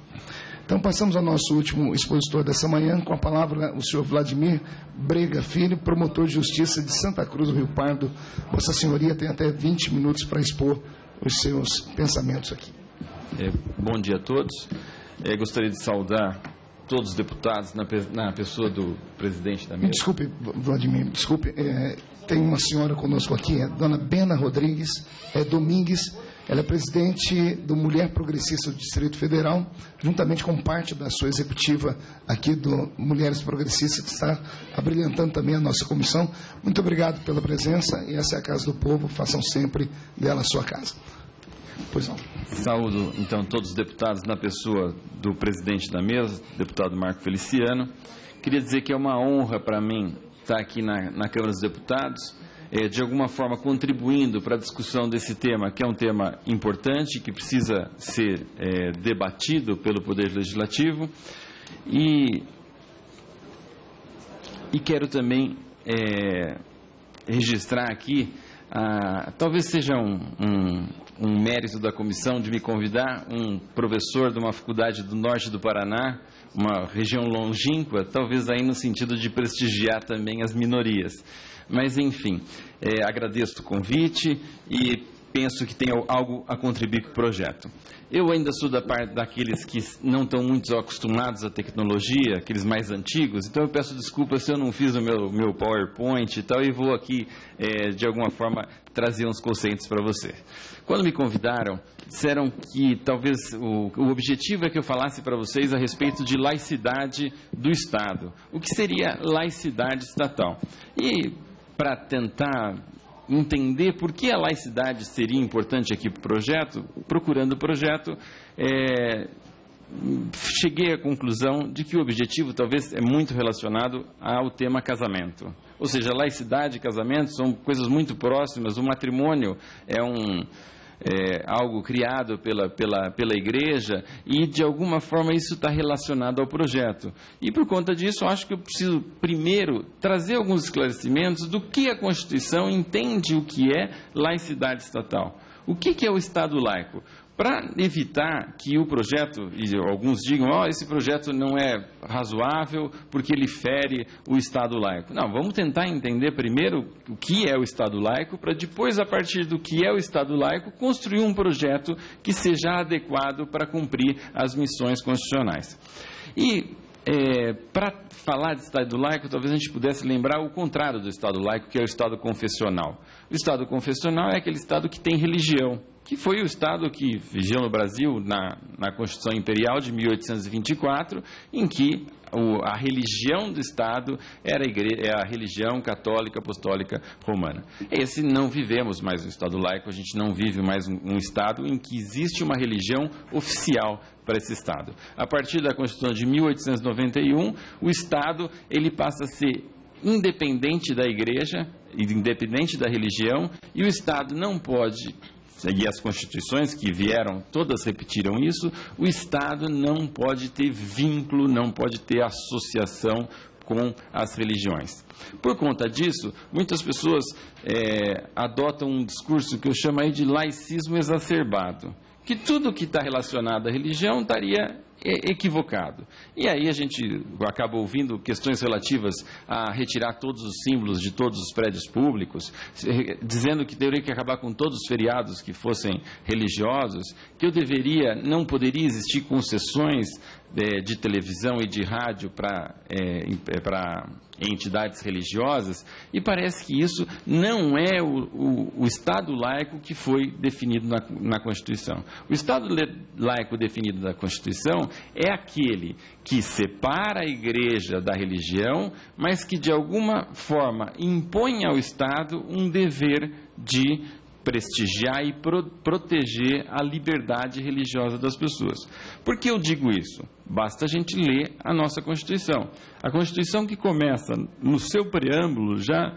Então, passamos ao nosso último expositor dessa manhã, com a palavra o senhor Vladimir Brega Filho, promotor de justiça de Santa Cruz do Rio Pardo. Vossa Senhoria tem até 20 minutos para expor os seus pensamentos aqui. Bom dia a todos. Gostaria de saudar todos os deputados na pessoa do presidente da mesa. Desculpe, Vladimir, desculpe. Tem uma senhora conosco aqui, a dona Bena Rodrigues Domingues. Ela é presidente do Mulher Progressista do Distrito Federal, juntamente com parte da sua executiva aqui do Mulheres Progressistas, que está abrilhantando também a nossa comissão. Muito obrigado pela presença, e essa é a Casa do Povo, façam sempre dela a sua casa. Pois não. Saúdo, então, todos os deputados na pessoa do presidente da mesa, deputado Marco Feliciano. Queria dizer que é uma honra para mim estar aqui na Câmara dos Deputados, de alguma forma contribuindo para a discussão desse tema, que é um tema importante, que precisa ser debatido pelo Poder Legislativo. E quero também registrar aqui, talvez seja um mérito da comissão de me convidar, um professor de uma faculdade do norte do Paraná, uma região longínqua, talvez aí no sentido de prestigiar também as minorias. Mas, enfim, agradeço o convite e penso que tem algo a contribuir com o projeto. Eu ainda sou da parte daqueles que não estão muito acostumados à tecnologia, aqueles mais antigos, então eu peço desculpas se eu não fiz o meu PowerPoint e tal, e vou aqui, de alguma forma, trazer uns conceitos para você. Quando me convidaram, disseram que talvez o objetivo é que eu falasse para vocês a respeito de laicidade do Estado. O que seria laicidade estatal? E para tentar entender por que a laicidade seria importante aqui para o projeto, procurando o projeto, cheguei à conclusão de que o objetivo talvez é muito relacionado ao tema casamento. Ou seja, laicidade e casamento são coisas muito próximas. O matrimônio é algo criado pela igreja e, de alguma forma, isso está relacionado ao projeto. E, por conta disso, eu acho que eu preciso, primeiro, trazer alguns esclarecimentos do que a Constituição entende o que é laicidade estatal. O que é o Estado laico? Para evitar que o projeto, e alguns digam, esse projeto não é razoável porque ele fere o Estado laico. Não, vamos tentar entender primeiro o que é o Estado laico, para depois, a partir do que é o Estado laico, construir um projeto que seja adequado para cumprir as missões constitucionais. E para falar de Estado laico, talvez a gente pudesse lembrar o contrário do Estado laico, que é o Estado confessional. O Estado confessional é aquele Estado que tem religião, que foi o Estado que vigiu no Brasil na Constituição Imperial de 1824, em que a religião do Estado era a religião católica apostólica romana. Esse não vivemos mais um Estado laico, a gente não vive mais um Estado em que existe uma religião oficial para esse Estado. A partir da Constituição de 1891, o Estado ele passa a ser independente da Igreja, independente da religião, e o Estado não pode, e as constituições que vieram, todas repetiram isso, o Estado não pode ter vínculo, não pode ter associação com as religiões. Por conta disso, muitas pessoas adotam um discurso que eu chamo aí de laicismo exacerbado, que tudo que está relacionado à religião estaria equivocado. E aí a gente acaba ouvindo questões relativas a retirar todos os símbolos de todos os prédios públicos, dizendo que teria que acabar com todos os feriados que fossem religiosos, que não poderia existir concessões de televisão e de rádio para entidades religiosas, e parece que isso não é o Estado laico que foi definido na Constituição. O Estado laico definido na Constituição é aquele que separa a Igreja da religião, mas que de alguma forma impõe ao Estado um dever de prestigiar e proteger a liberdade religiosa das pessoas. Por que eu digo isso? Basta a gente ler a nossa Constituição. A Constituição que começa no seu preâmbulo já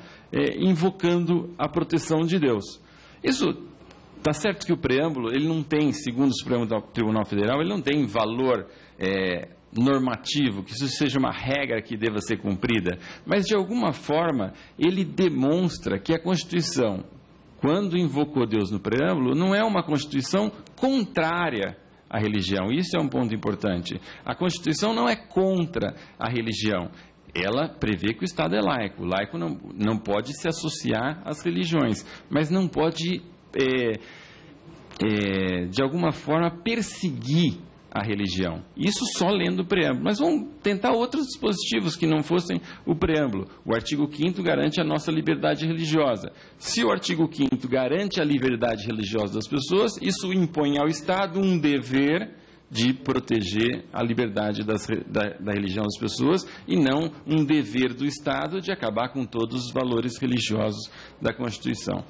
invocando a proteção de Deus. Isso está certo que o preâmbulo, ele não tem, segundo o Supremo Tribunal Federal, ele não tem valor normativo, que isso seja uma regra que deva ser cumprida, mas de alguma forma ele demonstra que a Constituição, quando invocou Deus no preâmbulo, não é uma Constituição contrária à religião. Isso é um ponto importante. A Constituição não é contra a religião. Ela prevê que o Estado é laico. O laico não pode se associar às religiões, mas não pode, de alguma forma, perseguir a religião. Isso só lendo o preâmbulo. Mas vamos tentar outros dispositivos que não fossem o preâmbulo. O artigo 5º garante a nossa liberdade religiosa. Se o artigo 5º garante a liberdade religiosa das pessoas, isso impõe ao Estado um dever de proteger a liberdade da religião das pessoas e não um dever do Estado de acabar com todos os valores religiosos da Constituição.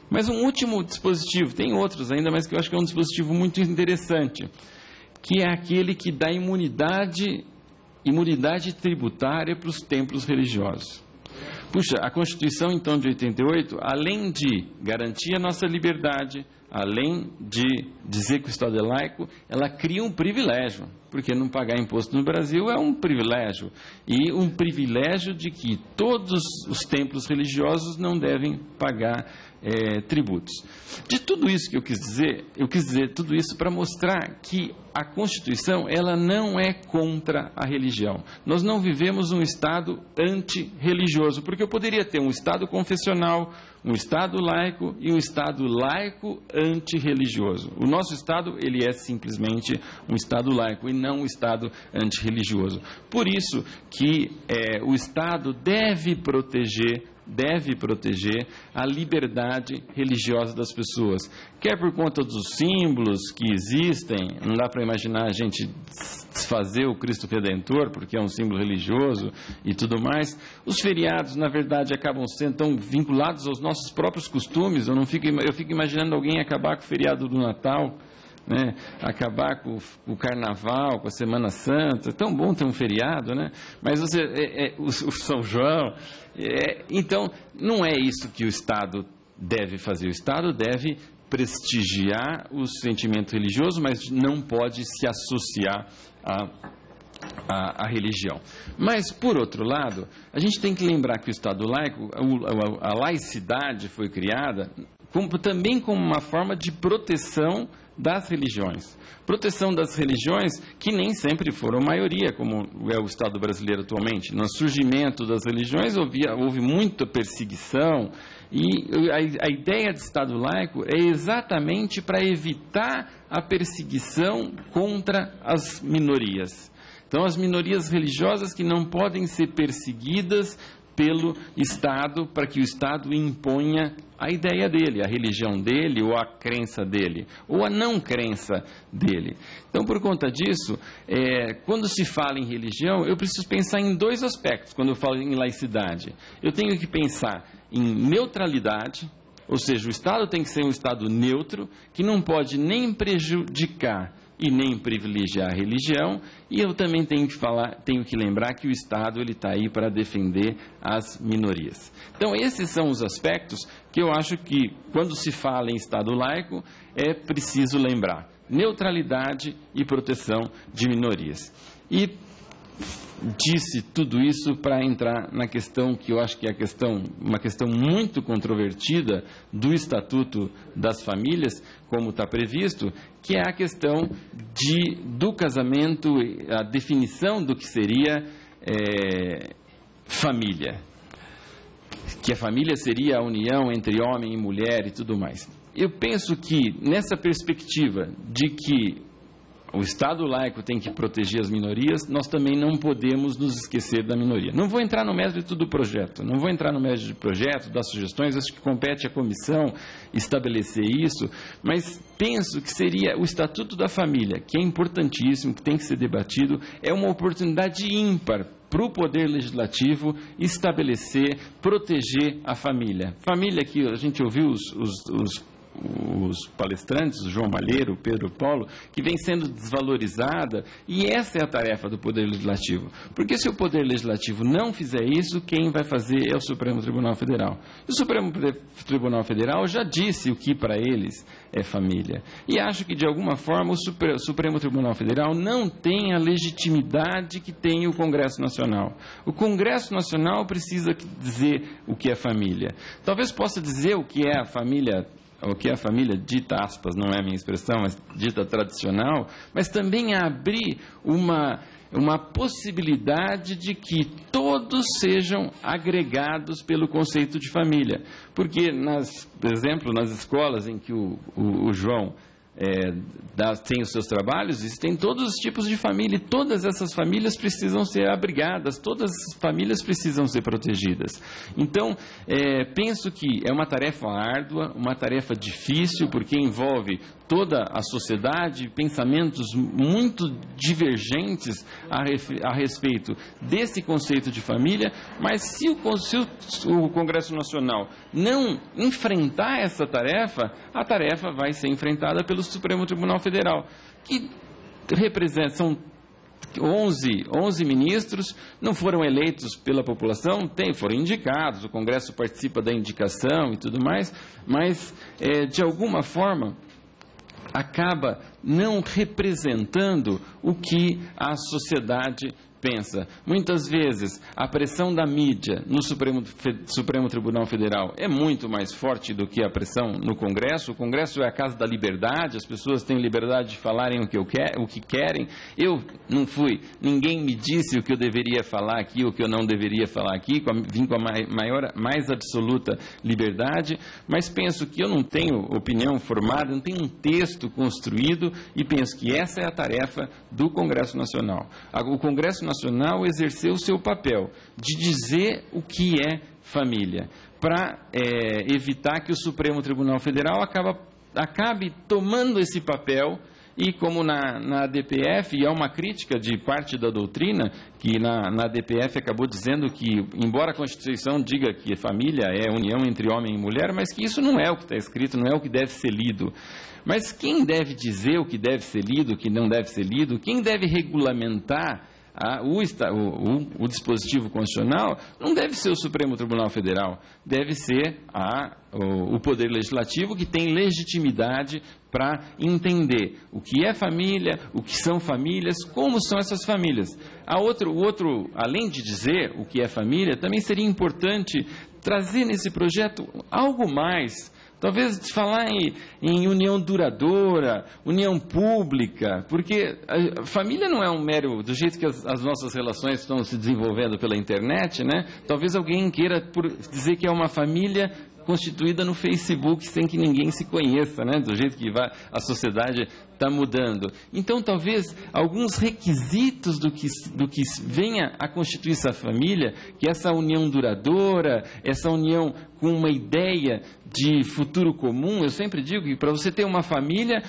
Mas um último dispositivo, tem outros ainda, mas que eu acho que é um dispositivo muito interessante, que é aquele que dá imunidade tributária para os templos religiosos. Puxa, a Constituição, então, de 88, além de garantir a nossa liberdade, além de dizer que o Estado é laico, ela cria um privilégio, porque não pagar imposto no Brasil é um privilégio, e um privilégio de que todos os templos religiosos não devem pagar tributos. De tudo isso que eu quis dizer tudo isso para mostrar que a Constituição, ela não é contra a religião. Nós não vivemos um Estado antirreligioso, porque eu poderia ter um Estado confessional, um Estado laico e um Estado laico antirreligioso. O nosso Estado, ele é simplesmente um Estado laico e não um Estado antirreligioso. Por isso que o Estado deve proteger a liberdade religiosa das pessoas, quer por conta dos símbolos que existem. Não dá para imaginar a gente desfazer o Cristo Redentor, porque é um símbolo religioso e tudo mais. Os feriados, na verdade, acabam sendo tão vinculados aos nossos próprios costumes. Eu fico imaginando alguém acabar com o feriado do Natal, né? Acabar com o Carnaval, com a Semana Santa. É tão bom ter um feriado, né? Mas o São João. Então, não é isso que o Estado deve fazer. O Estado deve prestigiar o sentimento religioso, mas não pode se associar à religião. Mas, por outro lado, a gente tem que lembrar que o Estado laico, a laicidade foi criada também como uma forma de proteção das religiões. Proteção das religiões que nem sempre foram maioria, como é o Estado brasileiro atualmente. No surgimento das religiões houve muita perseguição, e a ideia de Estado laico é exatamente para evitar a perseguição contra as minorias. Então, as minorias religiosas que não podem ser perseguidas pelo Estado, para que o Estado imponha a ideia dele, a religião dele, ou a crença dele, ou a não crença dele. Então, por conta disso, quando se fala em religião, eu preciso pensar em dois aspectos. Quando eu falo em laicidade, eu tenho que pensar em neutralidade, ou seja, o Estado tem que ser um Estado neutro, que não pode nem prejudicar e nem privilegiar a religião, e eu também tenho que lembrar que o Estado está aí para defender as minorias. Então, esses são os aspectos que eu acho que, quando se fala em Estado laico, é preciso lembrar: neutralidade e proteção de minorias. E disse tudo isso para entrar na questão que eu acho que é uma questão muito controvertida do Estatuto das Famílias, como está previsto, que é a questão do casamento, a definição do que seria família. Que a família seria a união entre homem e mulher e tudo mais. Eu penso que, nessa perspectiva de que o Estado laico tem que proteger as minorias, nós também não podemos nos esquecer da minoria. Não vou entrar no mérito do projeto, das sugestões, acho que compete à comissão estabelecer isso, mas penso que seria o Estatuto da Família, que é importantíssimo, que tem que ser debatido, é uma oportunidade ímpar para o Poder Legislativo estabelecer, proteger a família. Família que a gente ouviu os os palestrantes, o João Malheiro, o Pedro Paulo, que vem sendo desvalorizada, e essa é a tarefa do Poder Legislativo. Porque se o Poder Legislativo não fizer isso, quem vai fazer é o Supremo Tribunal Federal. E o Supremo Tribunal Federal já disse o que para eles é família. E acho que, de alguma forma, o Supremo Tribunal Federal não tem a legitimidade que tem o Congresso Nacional. O Congresso Nacional precisa dizer o que é família. Talvez possa dizer o que é a família dita, aspas, não é a minha expressão, mas dita tradicional, mas também abrir uma possibilidade de que todos sejam agregados pelo conceito de família. Porque, por exemplo, nas escolas em que o João tem os seus trabalhos, existem todos os tipos de família, e todas essas famílias precisam ser abrigadas, todas as famílias precisam ser protegidas. Então, penso que é uma tarefa árdua, uma tarefa difícil, porque envolve toda a sociedade, pensamentos muito divergentes a respeito desse conceito de família, mas se o Congresso Nacional não enfrentar essa tarefa, a tarefa vai ser enfrentada pelo Supremo Tribunal Federal, que são 11 ministros, não foram eleitos pela população, foram indicados, o Congresso participa da indicação e tudo mais, mas, de alguma forma, acaba não representando o que a sociedade pensa. Muitas vezes, a pressão da mídia no Supremo Tribunal Federal é muito mais forte do que a pressão no Congresso. O Congresso é a casa da liberdade, as pessoas têm liberdade de falarem o que querem. Eu não fui, ninguém me disse o que eu deveria falar aqui, o que eu não deveria falar aqui, vim com a mais absoluta liberdade, mas penso que eu não tenho opinião formada, não tenho um texto construído, e penso que essa é a tarefa do Congresso Nacional. O Congresso Nacional exerceu o seu papel de dizer o que é família, para evitar que o Supremo Tribunal Federal acabe tomando esse papel. E como na ADPF, e há uma crítica de parte da doutrina, que na ADPF acabou dizendo que, embora a Constituição diga que família é união entre homem e mulher, mas que isso não é o que está escrito, não é o que deve ser lido. Mas quem deve dizer o que deve ser lido, o que não deve ser lido, quem deve regulamentar o dispositivo constitucional, não deve ser o Supremo Tribunal Federal, deve ser o Poder Legislativo, que tem legitimidade para entender o que é família, o que são famílias, como são essas famílias. Além de dizer o que é família, também seria importante trazer nesse projeto algo mais. Talvez falar em união duradoura, união pública, porque a família não é um mero, do jeito que as nossas relações estão se desenvolvendo pela internet, né? Talvez alguém queira dizer que é uma família constituída no Facebook sem que ninguém se conheça, né? Do jeito que a sociedade está mudando. Então, talvez alguns requisitos do que venha a constituir essa família, que essa união duradoura, essa união com uma ideia de futuro comum. Eu sempre digo que para você ter uma família,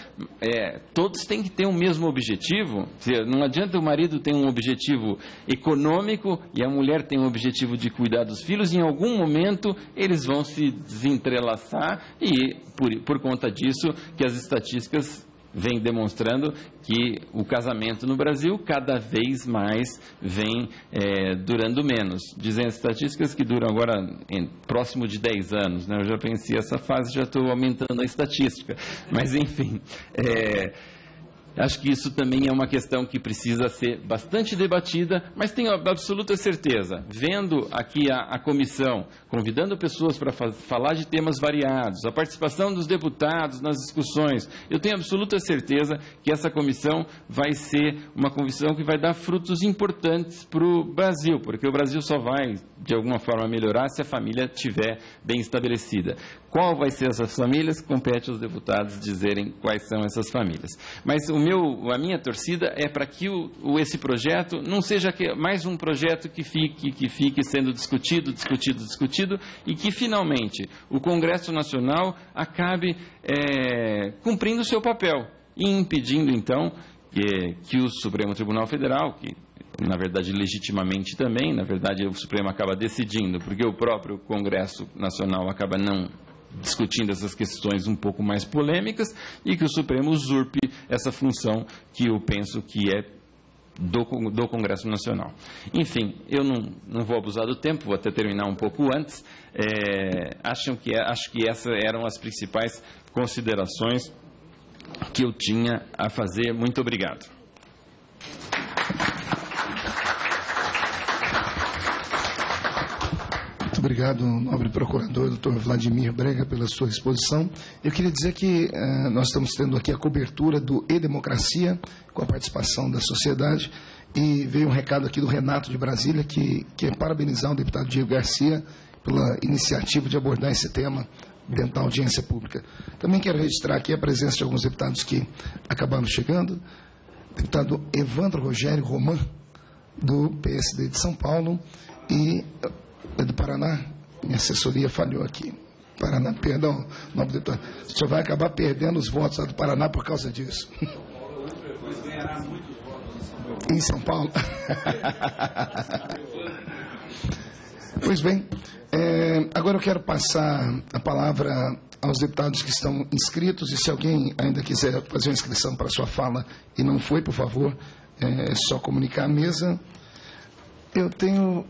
todos têm que ter o mesmo objetivo. Não adianta o marido ter um objetivo econômico e a mulher tem um objetivo de cuidar dos filhos. Em algum momento eles vão se desentrelaçar, e por conta disso que as estatísticas vem demonstrando que o casamento no Brasil cada vez mais vem durando menos. Dizem as estatísticas que duram agora próximo de 10 anos. Né? Eu já pensei essa fase, já estou aumentando a estatística. Mas, enfim, acho que isso também é uma questão que precisa ser bastante debatida, mas tenho absoluta certeza, vendo aqui a comissão, convidando pessoas para falar de temas variados, a participação dos deputados nas discussões, eu tenho absoluta certeza que essa comissão vai ser uma comissão que vai dar frutos importantes para o Brasil, porque o Brasil só vai, de alguma forma, melhorar se a família estiver bem estabelecida. Qual vai ser essas famílias? Compete aos deputados dizerem quais são essas famílias. Mas a minha torcida é para que esse projeto não seja mais um projeto que fique sendo discutido, e que, finalmente, o Congresso Nacional acabe cumprindo o seu papel e impedindo, então, que o Supremo Tribunal Federal, que, na verdade, legitimamente também, na verdade, o Supremo acaba decidindo, porque o próprio Congresso Nacional acaba não discutindo essas questões um pouco mais polêmicas e que o Supremo usurpe essa função que eu penso que é do Congresso Nacional. Enfim, eu não vou abusar do tempo, vou até terminar um pouco antes. Acho que essas eram as principais considerações que eu tinha a fazer. Muito obrigado. Muito obrigado, nobre procurador, doutor Vladimir Brega, pela sua exposição. Eu queria dizer que nós estamos tendo aqui a cobertura do E-Democracia, com a participação da sociedade, e veio um recado aqui do Renato de Brasília, que quer parabenizar o deputado Diego Garcia pela iniciativa de abordar esse tema dentro da audiência pública. Também quero registrar aqui a presença de alguns deputados que acabaram chegando. Deputado Evandro Rogério Roman, do PSD de São Paulo, e do Paraná. Minha assessoria falhou aqui. Paraná, perdão, nobre deputado. O senhor vai acabar perdendo os votos lá do Paraná por causa disso. Depois ganhará muitos votos em São Paulo. Pois bem, agora eu quero passar a palavra aos deputados que estão inscritos, e se alguém ainda quiser fazer uma inscrição para a sua fala e não foi, por favor, é só comunicar à mesa. Eu tenho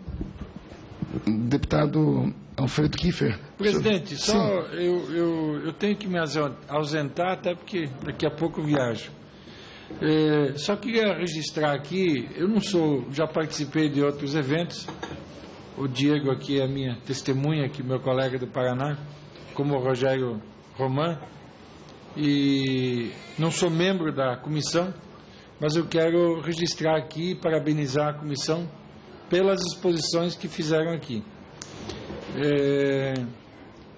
deputado Alfredo Kiefer. Presidente, só eu tenho que me ausentar, até porque daqui a pouco eu viajo. Só queria registrar aqui, eu não sou, já participei de outros eventos, o Diego aqui é minha testemunha, aqui, meu colega do Paraná, como o Rogério Roman, e não sou membro da comissão, mas eu quero registrar aqui e parabenizar a comissão pelas exposições que fizeram aqui.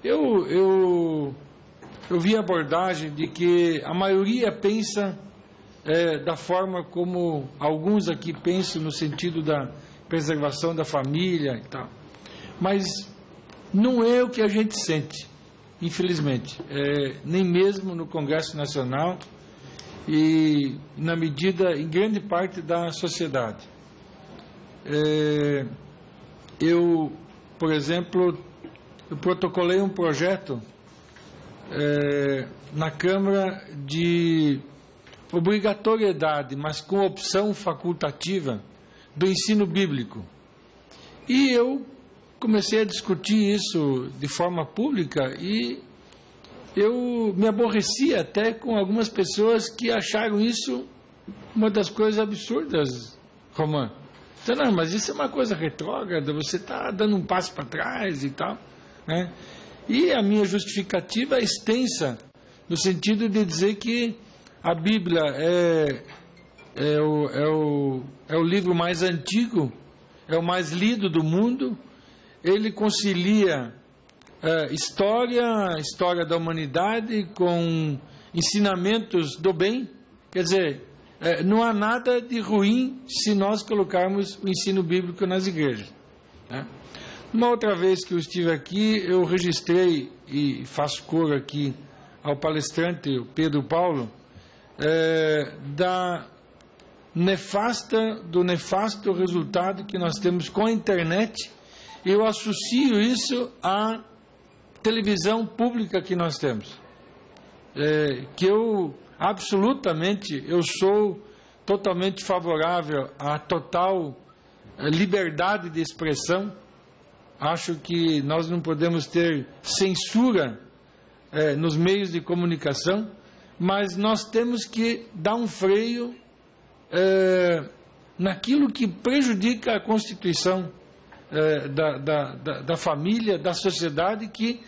Eu vi a abordagem de que a maioria pensa da forma como alguns aqui pensam, no sentido da preservação da família e tal. Mas não é o que a gente sente, infelizmente. Nem mesmo no Congresso Nacional e em grande parte da sociedade. Eu, por exemplo, eu protocolei um projeto na Câmara de obrigatoriedade, mas com opção facultativa, do ensino bíblico. E eu comecei a discutir isso de forma pública e eu me aborreci até com algumas pessoas que acharam isso uma das coisas absurdas, Roman. Então, não, mas isso é uma coisa retrógrada, você está dando um passo para trás e tal, né? E a minha justificativa é extensa, no sentido de dizer que a Bíblia é o livro mais antigo, é o mais lido do mundo, ele concilia história da humanidade com ensinamentos do bem, quer dizer, não há nada de ruim se nós colocarmos o ensino bíblico nas igrejas, né? Uma outra vez que eu estive aqui, eu registrei, e faço coro aqui ao palestrante, o Pedro Paulo, do nefasto resultado que nós temos com a internet. Eu associo isso à televisão pública que nós temos, que eu sou totalmente favorável à total liberdade de expressão. Acho que nós não podemos ter censura nos meios de comunicação, mas nós temos que dar um freio naquilo que prejudica a constituição da família, da sociedade, que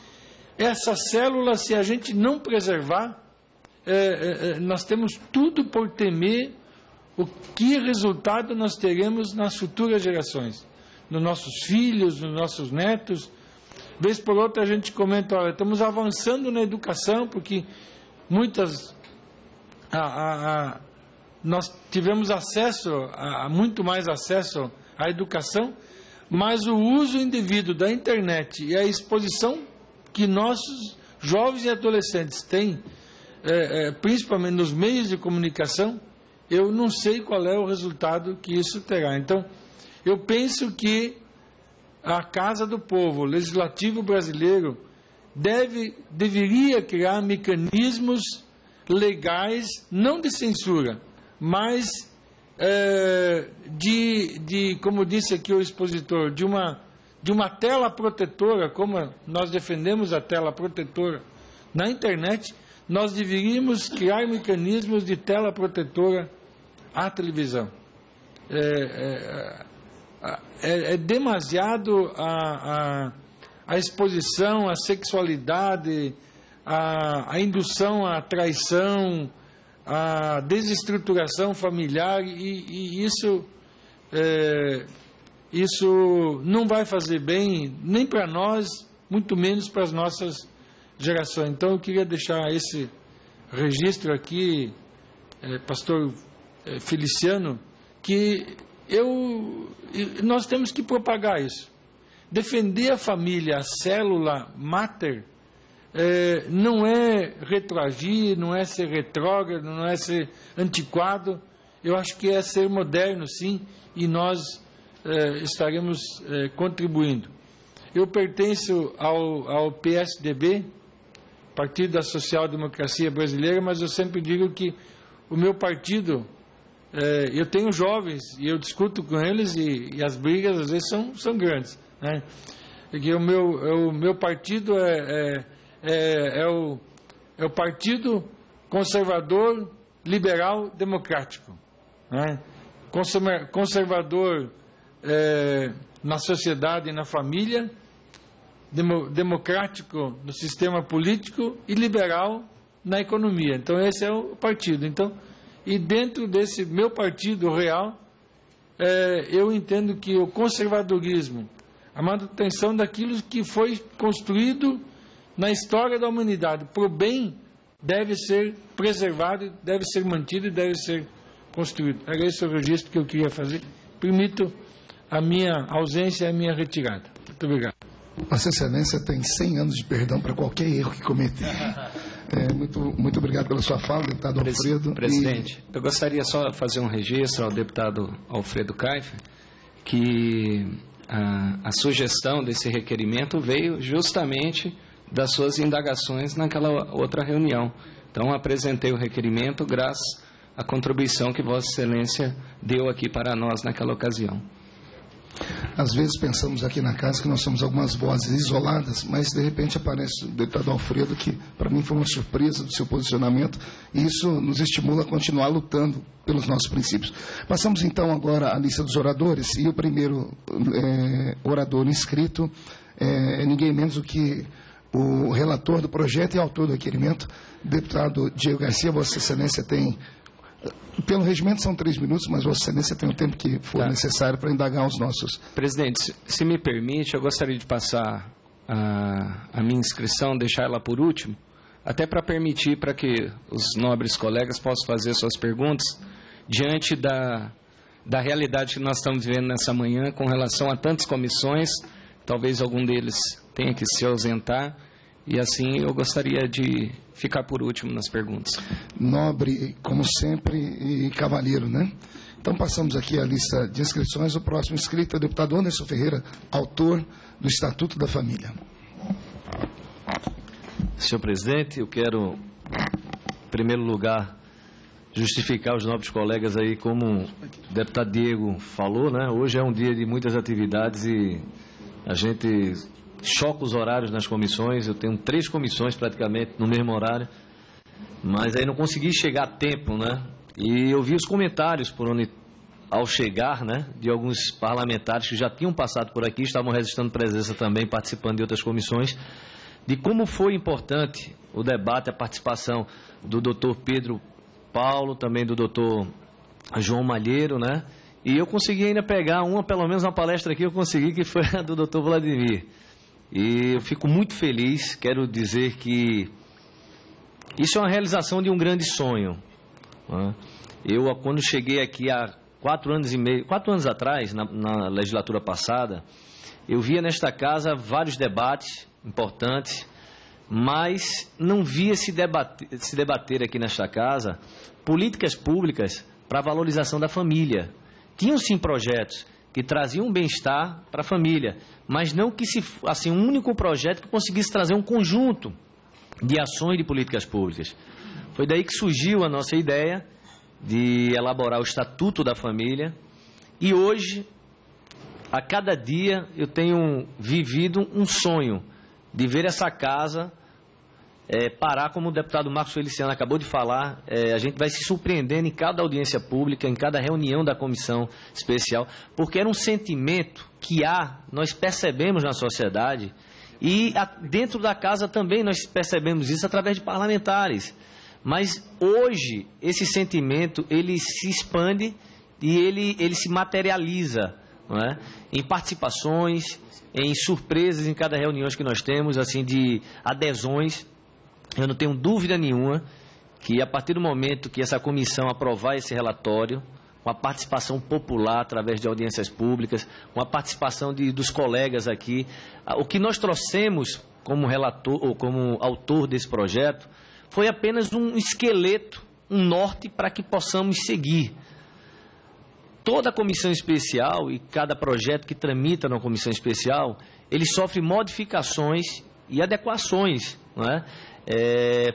essa célula, se a gente não preservar, nós temos tudo por temer o que resultado nós teremos nas futuras gerações, nos nossos filhos, nos nossos netos. Vez por outra a gente comenta, olha, estamos avançando na educação, porque nós tivemos muito mais acesso à educação, mas o uso indevido da internet e a exposição que nossos jovens e adolescentes têm, principalmente nos meios de comunicação, eu não sei qual é o resultado que isso terá. Então, eu penso que a Casa do Povo, o Legislativo brasileiro, deveria criar mecanismos legais, não de censura, mas como disse aqui o expositor, de uma tela protetora, como nós defendemos a tela protetora na internet, nós deveríamos criar mecanismos de tela protetora à televisão. É demasiado a exposição à sexualidade, a indução à traição, a desestruturação familiar, e isso não vai fazer bem nem para nós, muito menos para as nossas gerações. Então eu queria deixar esse registro aqui, pastor Feliciano, que nós temos que propagar isso. Defender a família, a célula máter, não é retroagir, não é ser retrógrado, não é ser antiquado. Eu acho que é ser moderno, sim, e nós estaremos contribuindo. Eu pertenço ao PSDB, Partido da Social Democracia Brasileira, mas eu sempre digo que o meu partido, eu tenho jovens e eu discuto com eles e as brigas às vezes são grandes, né? Porque o meu partido é o Partido Conservador Liberal Democrático, né? Conservador na sociedade e na família, democrático no sistema político e liberal na economia. Então esse é o partido. Então, e dentro desse meu partido real, eu entendo que o conservadorismo, a manutenção daquilo que foi construído na história da humanidade, para o bem, deve ser preservado, deve ser mantido e deve ser construído. Era esse o registro que eu queria fazer. Permito a minha ausência e a minha retirada. Muito obrigado. Vossa Excelência tem 100 anos de perdão para qualquer erro que cometer. Muito obrigado pela sua fala, deputado Alfredo. Presidente, eu gostaria só de fazer um registro ao deputado Alfredo Kaifer, que a sugestão desse requerimento veio justamente das suas indagações naquela outra reunião. Então, apresentei o requerimento graças à contribuição que Vossa Excelência deu aqui para nós naquela ocasião. Às vezes pensamos aqui na casa que nós somos algumas vozes isoladas, mas de repente aparece o deputado Alfredo, que para mim foi uma surpresa do seu posicionamento, e isso nos estimula a continuar lutando pelos nossos princípios. Passamos então agora à lista dos oradores, e o primeiro orador inscrito é ninguém menos do que o relator do projeto e autor do requerimento, deputado Diego Garcia. Vossa Excelência tem, pelo regimento são 3 minutos, mas Vossa Excelência tem o tempo que for necessário para indagar os nossos. Presidente, se me permite, eu gostaria de passar a minha inscrição, deixar ela por último, até para permitir para que os nobres colegas possam fazer suas perguntas diante da realidade que nós estamos vivendo nessa manhã com relação a tantas comissões. Talvez algum deles tenha que se ausentar, e assim eu gostaria de ficar por último nas perguntas. Nobre, como sempre, e cavalheiro, né? Então passamos aqui a lista de inscrições. O próximo inscrito é o deputado Anderson Ferreira, autor do Estatuto da Família. Senhor presidente, eu quero, em primeiro lugar, justificar os nobres colegas aí, como o deputado Diego falou, né? Hoje é um dia de muitas atividades e a gente choca os horários nas comissões. Eu tenho 3 comissões praticamente no mesmo horário, mas aí não consegui chegar a tempo, né? E eu vi os comentários por onde, ao chegar, né, de alguns parlamentares que já tinham passado por aqui, estavam registrando presença também, participando de outras comissões, de como foi importante o debate, a participação do doutor Pedro Paulo, também do doutor João Malheiro, né? E eu consegui ainda pegar pelo menos uma palestra aqui eu consegui, que foi a do doutor Vladimir. E eu fico muito feliz, quero dizer que isso é uma realização de um grande sonho, né? Eu, quando cheguei aqui há 4 anos atrás, na legislatura passada, eu via nesta casa vários debates importantes, mas não via se debater aqui nesta casa políticas públicas para a valorização da família. Tinham sim projetos, que traziam um bem-estar para a família, mas não que assim, um único projeto que conseguisse trazer um conjunto de ações de políticas públicas. Foi daí que surgiu a nossa ideia de elaborar o Estatuto da Família, e hoje, a cada dia, eu tenho vivido um sonho de ver essa casa parar, como o deputado Marcos Feliciano acabou de falar. A gente vai se surpreendendo em cada audiência pública, em cada reunião da comissão especial, porque era um sentimento que nós percebemos na sociedade, e dentro da casa também nós percebemos isso através de parlamentares. Mas hoje esse sentimento ele se expande e ele se materializa, não é? Em participações, em surpresas em cada reunião que nós temos, assim, de adesões. Eu não tenho dúvida nenhuma que a partir do momento que essa comissão aprovar esse relatório, com a participação popular através de audiências públicas, com a participação dos colegas aqui, o que nós trouxemos como relator ou como autor desse projeto foi apenas um esqueleto, um norte para que possamos seguir. Toda a comissão especial e cada projeto que tramita na comissão especial, ele sofre modificações e adequações, não é?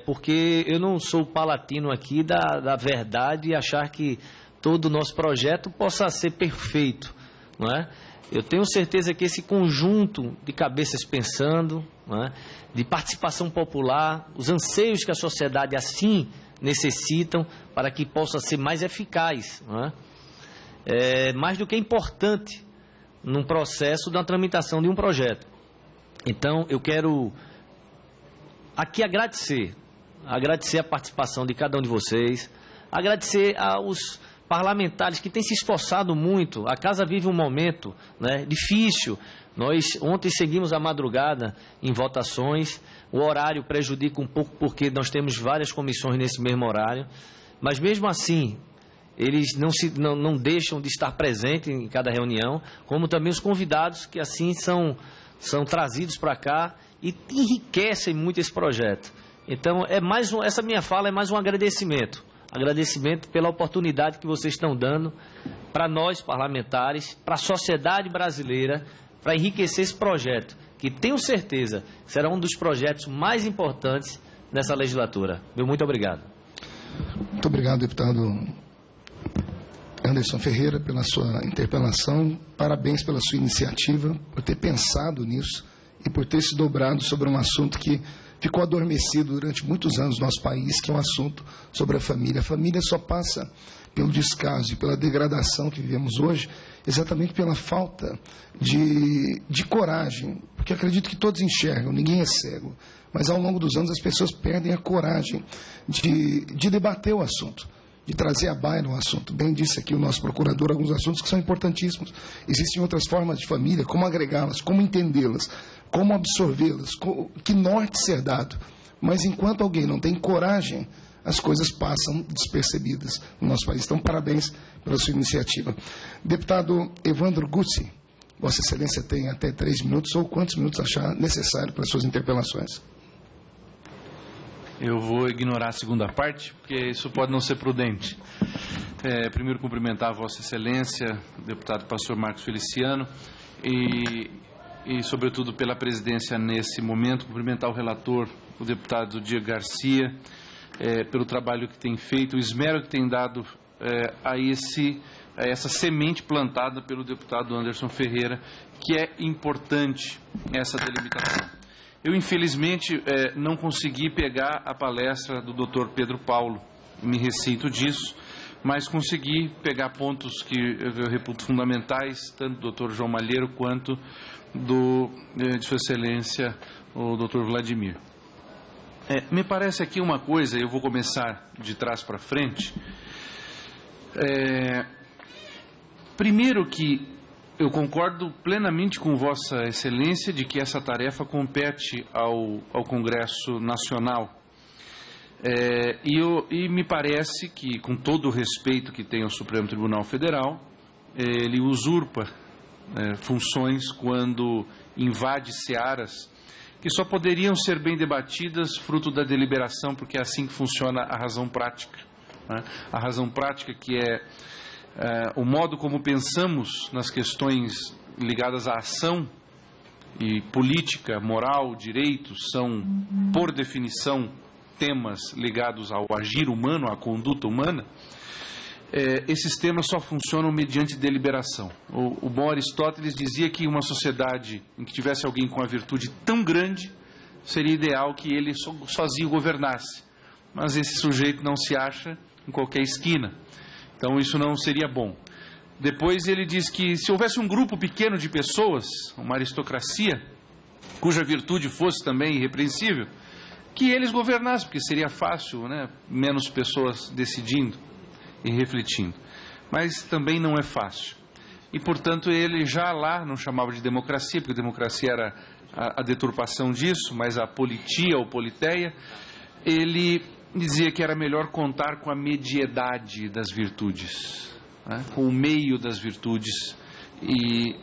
Porque eu não sou palatino aqui da verdade e achar que todo o nosso projeto possa ser perfeito, não é? Eu tenho certeza que esse conjunto de cabeças pensando, não é? De participação popular, os anseios que a sociedade assim necessitam para que possa ser mais eficaz, não é? Mais do que importante num processo da tramitação de um projeto. Então, eu quero aqui agradecer a participação de cada um de vocês, agradecer aos parlamentares que têm se esforçado muito. A casa vive um momento, né, difícil. Nós ontem seguimos a madrugada em votações, o horário prejudica um pouco porque nós temos várias comissões nesse mesmo horário, mas mesmo assim eles não deixam de estar presentes em cada reunião, como também os convidados que assim são trazidos para cá e enriquecem muito esse projeto. Então, essa minha fala é mais um agradecimento pela oportunidade que vocês estão dando para nós parlamentares, para a sociedade brasileira, para enriquecer esse projeto, que tenho certeza será um dos projetos mais importantes nessa legislatura. Muito obrigado. Muito obrigado, deputado Anderson Ferreira, pela sua interpelação. Parabéns pela sua iniciativa, por ter pensado nisso e por ter se dobrado sobre um assunto que ficou adormecido durante muitos anos no nosso país, que é um assunto sobre a família. A família só passa pelo descaso e pela degradação que vivemos hoje, exatamente pela falta de coragem, porque acredito que todos enxergam, ninguém é cego, mas ao longo dos anos as pessoas perdem a coragem de debater o assunto, de trazer à baila o assunto. Bem disse aqui o nosso procurador alguns assuntos que são importantíssimos. Existem outras formas de família, como agregá-las, como entendê-las, como absorvê-las, que norte ser dado. Mas enquanto alguém não tem coragem, as coisas passam despercebidas no nosso país. Então, parabéns pela sua iniciativa. Deputado Evandro Guzzi, Vossa Excelência tem até 3 minutos, ou quantos minutos achar necessário para as suas interpelações. Eu vou ignorar a segunda parte, porque isso pode não ser prudente. Primeiro, cumprimentar a Vossa Excelência, deputado pastor Marcos Feliciano, e, sobretudo, pela presidência nesse momento, cumprimentar o relator, o deputado Diego Garcia, pelo trabalho que tem feito, o esmero que tem dado a essa semente plantada pelo deputado Anderson Ferreira, que é importante essa delimitação. Eu, infelizmente, não consegui pegar a palestra do Dr. Pedro Paulo, me ressinto disso, mas consegui pegar pontos que eu reputo fundamentais, tanto do Dr. João Malheiro quanto de Sua Excelência, o Dr. Vladimir. Me parece aqui uma coisa, eu vou começar de trás para frente. Primeiro que eu concordo plenamente com Vossa Excelência de que essa tarefa compete ao Congresso Nacional. E me parece que, com todo o respeito que tem ao Supremo Tribunal Federal, ele usurpa funções quando invade searas que só poderiam ser bem debatidas fruto da deliberação, porque é assim que funciona a razão prática, né? A razão prática, que é o modo como pensamos nas questões ligadas à ação e política, moral, direitos, são, por definição, temas ligados ao agir humano, à conduta humana, esses temas só funcionam mediante deliberação. O bom Aristóteles dizia que uma sociedade em que tivesse alguém com a virtude tão grande, seria ideal que ele sozinho governasse. Mas esse sujeito não se acha em qualquer esquina. Então isso não seria bom. Depois ele diz que se houvesse um grupo pequeno de pessoas, uma aristocracia, cuja virtude fosse também irrepreensível, que eles governassem, porque seria fácil, né? Menos pessoas decidindo e refletindo. Mas também não é fácil. E, portanto, ele já lá não chamava de democracia, porque democracia era a deturpação disso, mas a politia ou politeia, ele dizia que era melhor contar com a mediedade das virtudes, né? Com o meio das virtudes. E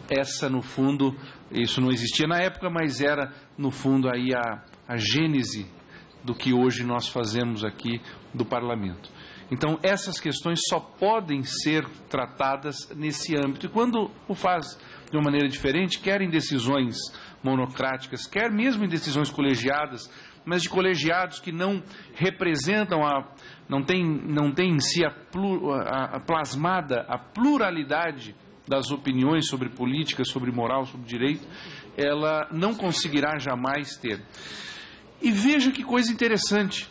essa, no fundo, isso não existia na época, mas era, no fundo, aí a gênese do que hoje nós fazemos aqui do parlamento. Então, essas questões só podem ser tratadas nesse âmbito. E quando o faz de uma maneira diferente, quer em decisões monocráticas, quer mesmo em decisões colegiadas, mas de colegiados que não representam, não tem em si a plasmada a pluralidade das opiniões sobre política, sobre moral, sobre direito, ela não conseguirá jamais ter. E veja que coisa interessante.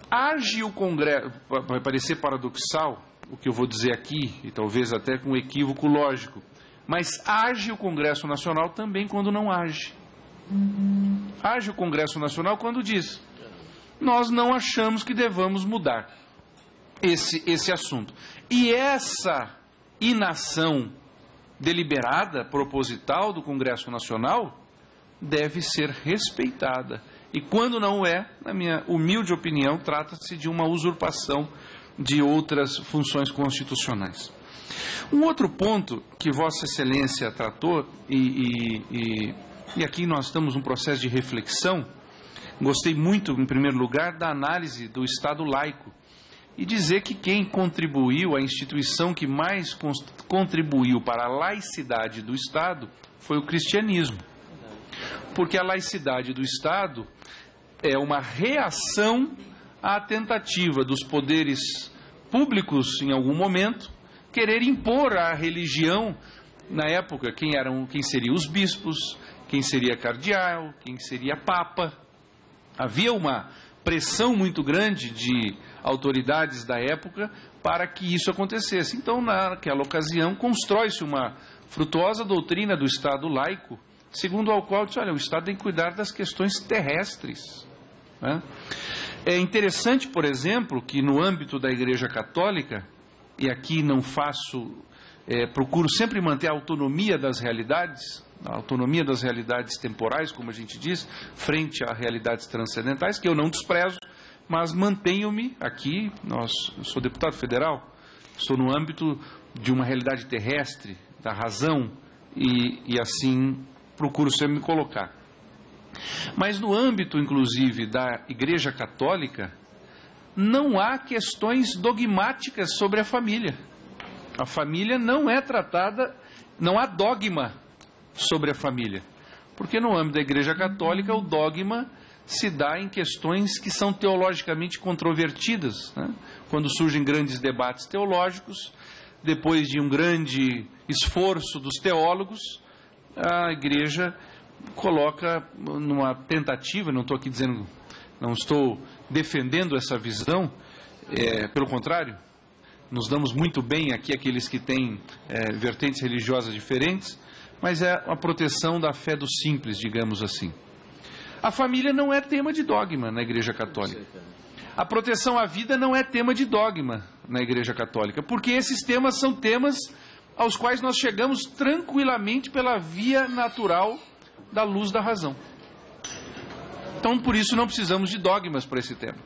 Age o Congresso, vai parecer paradoxal o que eu vou dizer aqui, e talvez até com um equívoco lógico, mas age o Congresso Nacional também quando não age. Age o Congresso Nacional quando diz: nós não achamos que devamos mudar esse assunto. E essa inação deliberada, proposital do Congresso Nacional, deve ser respeitada. E quando não é, na minha humilde opinião, trata-se de uma usurpação de outras funções constitucionais. Um outro ponto que Vossa Excelência tratou, e aqui nós estamos num processo de reflexão, gostei muito, em primeiro lugar, da análise do Estado laico, e dizer que quem contribuiu, a instituição que mais contribuiu para a laicidade do Estado, foi o cristianismo. Porque a laicidade do Estado é uma reação à tentativa dos poderes públicos, em algum momento, querer impor à religião, na época, quem seriam os bispos, quem seria cardeal, quem seria papa. Havia uma pressão muito grande de autoridades da época para que isso acontecesse. Então, naquela ocasião, constrói-se uma frutuosa doutrina do Estado laico, segundo ao qual diz: olha, o Estado tem que cuidar das questões terrestres, né? É interessante, por exemplo, que no âmbito da Igreja Católica, e aqui não procuro sempre manter a autonomia das realidades temporais, como a gente diz, frente a realidades transcendentais, que eu não desprezo, mas mantenho-me aqui. Eu sou deputado federal, estou no âmbito de uma realidade terrestre, da razão, e assim procuro sempre me colocar. Mas no âmbito, inclusive, da Igreja Católica, não há questões dogmáticas sobre a família. A família não é tratada, não há dogma sobre a família. Porque no âmbito da Igreja Católica, o dogma se dá em questões que são teologicamente controvertidas, né? Quando surgem grandes debates teológicos, depois de um grande esforço dos teólogos, a Igreja coloca numa tentativa, não estou defendendo essa visão, pelo contrário, nos damos muito bem aqui aqueles que têm vertentes religiosas diferentes, mas é a proteção da fé do simples, digamos assim. A família não é tema de dogma na Igreja Católica. A proteção à vida não é tema de dogma na Igreja Católica, porque esses temas são temas aos quais nós chegamos tranquilamente pela via natural da luz da razão. Então, por isso, não precisamos de dogmas para esse tema.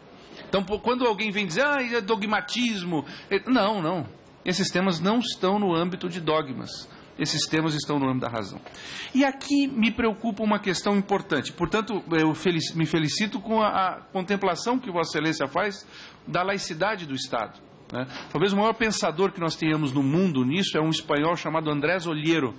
Então, quando alguém vem dizer, é dogmatismo... Não. Esses temas não estão no âmbito de dogmas. Esses temas estão no âmbito da razão. E aqui me preocupa uma questão importante. Portanto, eu me felicito com a contemplação que Vossa Excelência faz da laicidade do Estado. né? Talvez o maior pensador que nós tenhamos no mundo nisso é um espanhol chamado Andrés Ollero,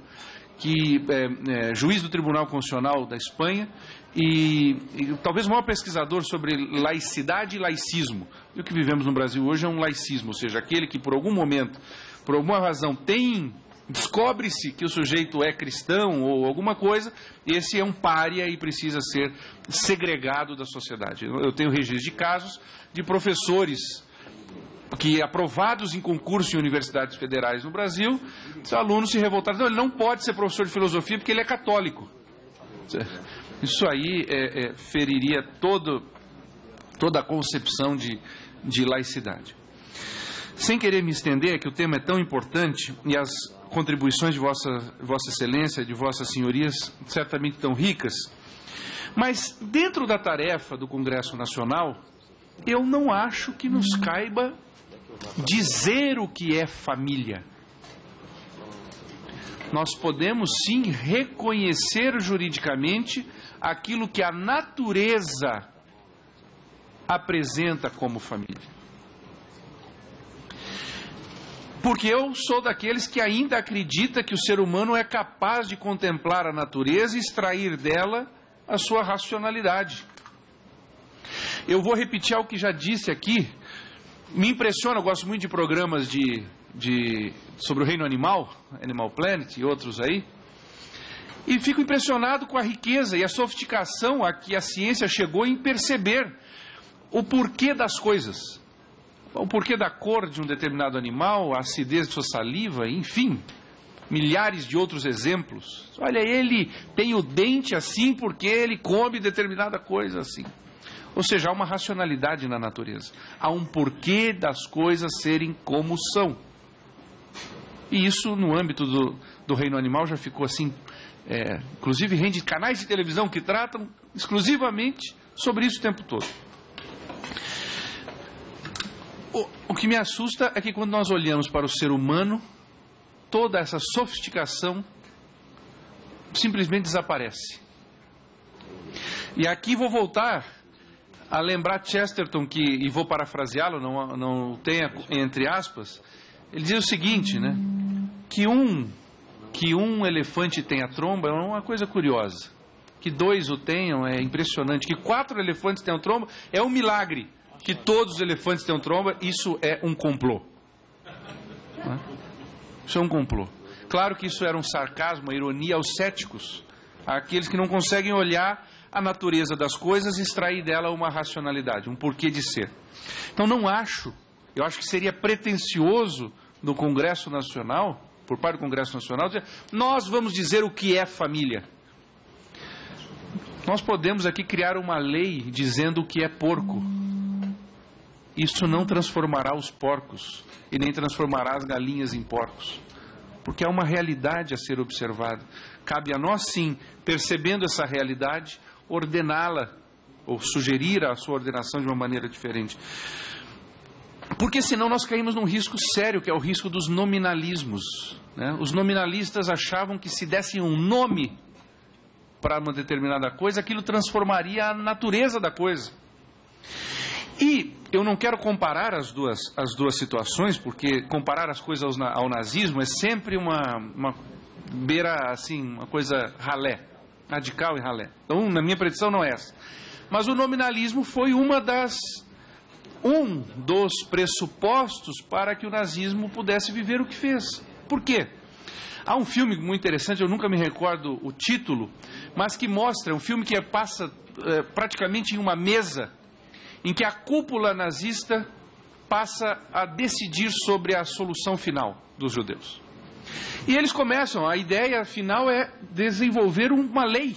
que é juiz do Tribunal Constitucional da Espanha e talvez o maior pesquisador sobre laicidade e laicismo. E o que vivemos no Brasil hoje é um laicismo, ou seja, aquele que por algum momento, por alguma razão, descobre-se que o sujeito é cristão ou alguma coisa, esse é um pária e precisa ser segregado da sociedade. Eu tenho registro de casos de professores que, aprovados em concurso em universidades federais no Brasil, os alunos se revoltaram. Não, ele não pode ser professor de filosofia porque ele é católico. Isso aí feriria toda a concepção de laicidade. Sem querer me estender, é que o tema é tão importante e as contribuições de Vossa Excelência, de Vossas Senhorias, certamente tão ricas, mas dentro da tarefa do Congresso Nacional, eu não acho que nos caiba dizer o que é família. Nós podemos sim reconhecer juridicamente aquilo que a natureza apresenta como família. Porque eu sou daqueles que ainda acredita que o ser humano é capaz de contemplar a natureza e extrair dela a sua racionalidade. Eu vou repetir algo que já disse aqui. Me impressiona, eu gosto muito de programas sobre o reino animal, Animal Planet e outros aí, e fico impressionado com a riqueza e a sofisticação a que a ciência chegou em perceber o porquê das coisas. O porquê da cor de um determinado animal, a acidez de sua saliva, enfim, milhares de outros exemplos. Olha, ele tem o dente assim porque ele come determinada coisa assim. Ou seja, há uma racionalidade na natureza. Há um porquê das coisas serem como são. E isso, no âmbito do reino animal, já ficou assim. Inclusive, rende canais de televisão que tratam exclusivamente sobre isso o tempo todo. O que me assusta é que quando nós olhamos para o ser humano, toda essa sofisticação simplesmente desaparece. E aqui vou voltar a lembrar Chesterton, e vou parafraseá-lo, não o tenha entre aspas, ele diz o seguinte, né? Que um elefante tenha tromba é uma coisa curiosa. Que 2 o tenham é impressionante. Que 4 elefantes tenham tromba é um milagre. Que todos os elefantes tenham tromba, isso é um complô. Isso é um complô. Claro que isso era um sarcasmo, uma ironia aos céticos, àqueles que não conseguem olhar a natureza das coisas e extrair dela uma racionalidade, um porquê de ser. Então eu acho que seria pretensioso no Congresso Nacional, por parte do Congresso Nacional, dizer, nós vamos dizer o que é família. Nós podemos aqui criar uma lei dizendo o que é porco. Isso não transformará os porcos e nem transformará as galinhas em porcos, porque é uma realidade a ser observada. Cabe a nós, sim, percebendo essa realidade, ordená-la ou sugerir a sua ordenação de uma maneira diferente. Porque senão nós caímos num risco sério, que é o risco dos nominalismos, né? Os nominalistas achavam que se dessem um nome para uma determinada coisa, aquilo transformaria a natureza da coisa. E eu não quero comparar as duas situações, porque comparar as coisas ao nazismo é sempre uma beira, assim, uma coisa ralé, radical e ralé. Então, na minha predição, não é essa. Mas o nominalismo foi um dos pressupostos para que o nazismo pudesse viver o que fez. Por quê? Há um filme muito interessante, eu nunca me recordo o título, mas que mostra, um filme que passa praticamente em uma mesa, em que a cúpula nazista passa a decidir sobre a solução final dos judeus. E eles começam, a ideia final é desenvolver uma lei